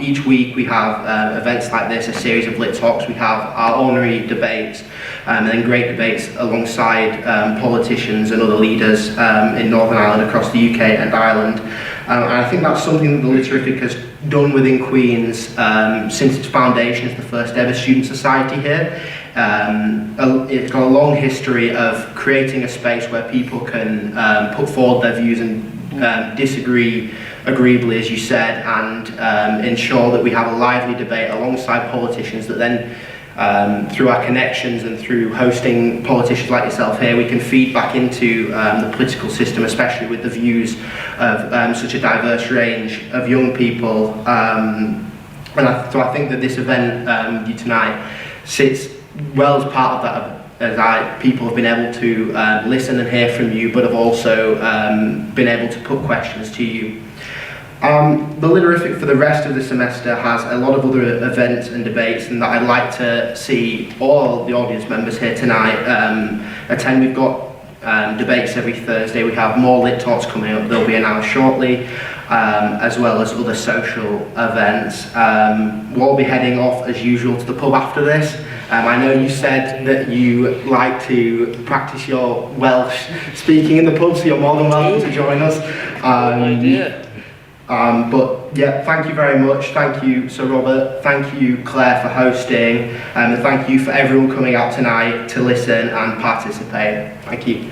each week we have events like this, a series of LitTalks. We have our ordinary debates and then great debates alongside politicians and other leaders in Northern Ireland, across the UK and Ireland. And I think that's something that the Literific has done within Queen's since its foundation as the first ever student society here. It's got a long history of creating a space where people can put forward their views and disagree agreeably, as you said, and ensure that we have a lively debate alongside politicians that then through our connections and through hosting politicians like yourself here, we can feed back into the political system, especially with the views of such a diverse range of young people. So I think that this event with you tonight sits well as part of that, as people have been able to listen and hear from you, but have also been able to put questions to you. The Literific for the rest of the semester has a lot of other events and debates, and that I'd like to see all the audience members here tonight attend. We've got debates every Thursday. We have more LitTalks coming up. They'll be announced shortly, as well as other social events. We'll be heading off as usual to the pub after this. I know you said that you like to practice your Welsh speaking in the pub, so you're more than welcome to join us. But yeah, thank you very much. Thank you, Sir Robert. Thank you, Claire, for hosting. And thank you for everyone coming out tonight to listen and participate. Thank you.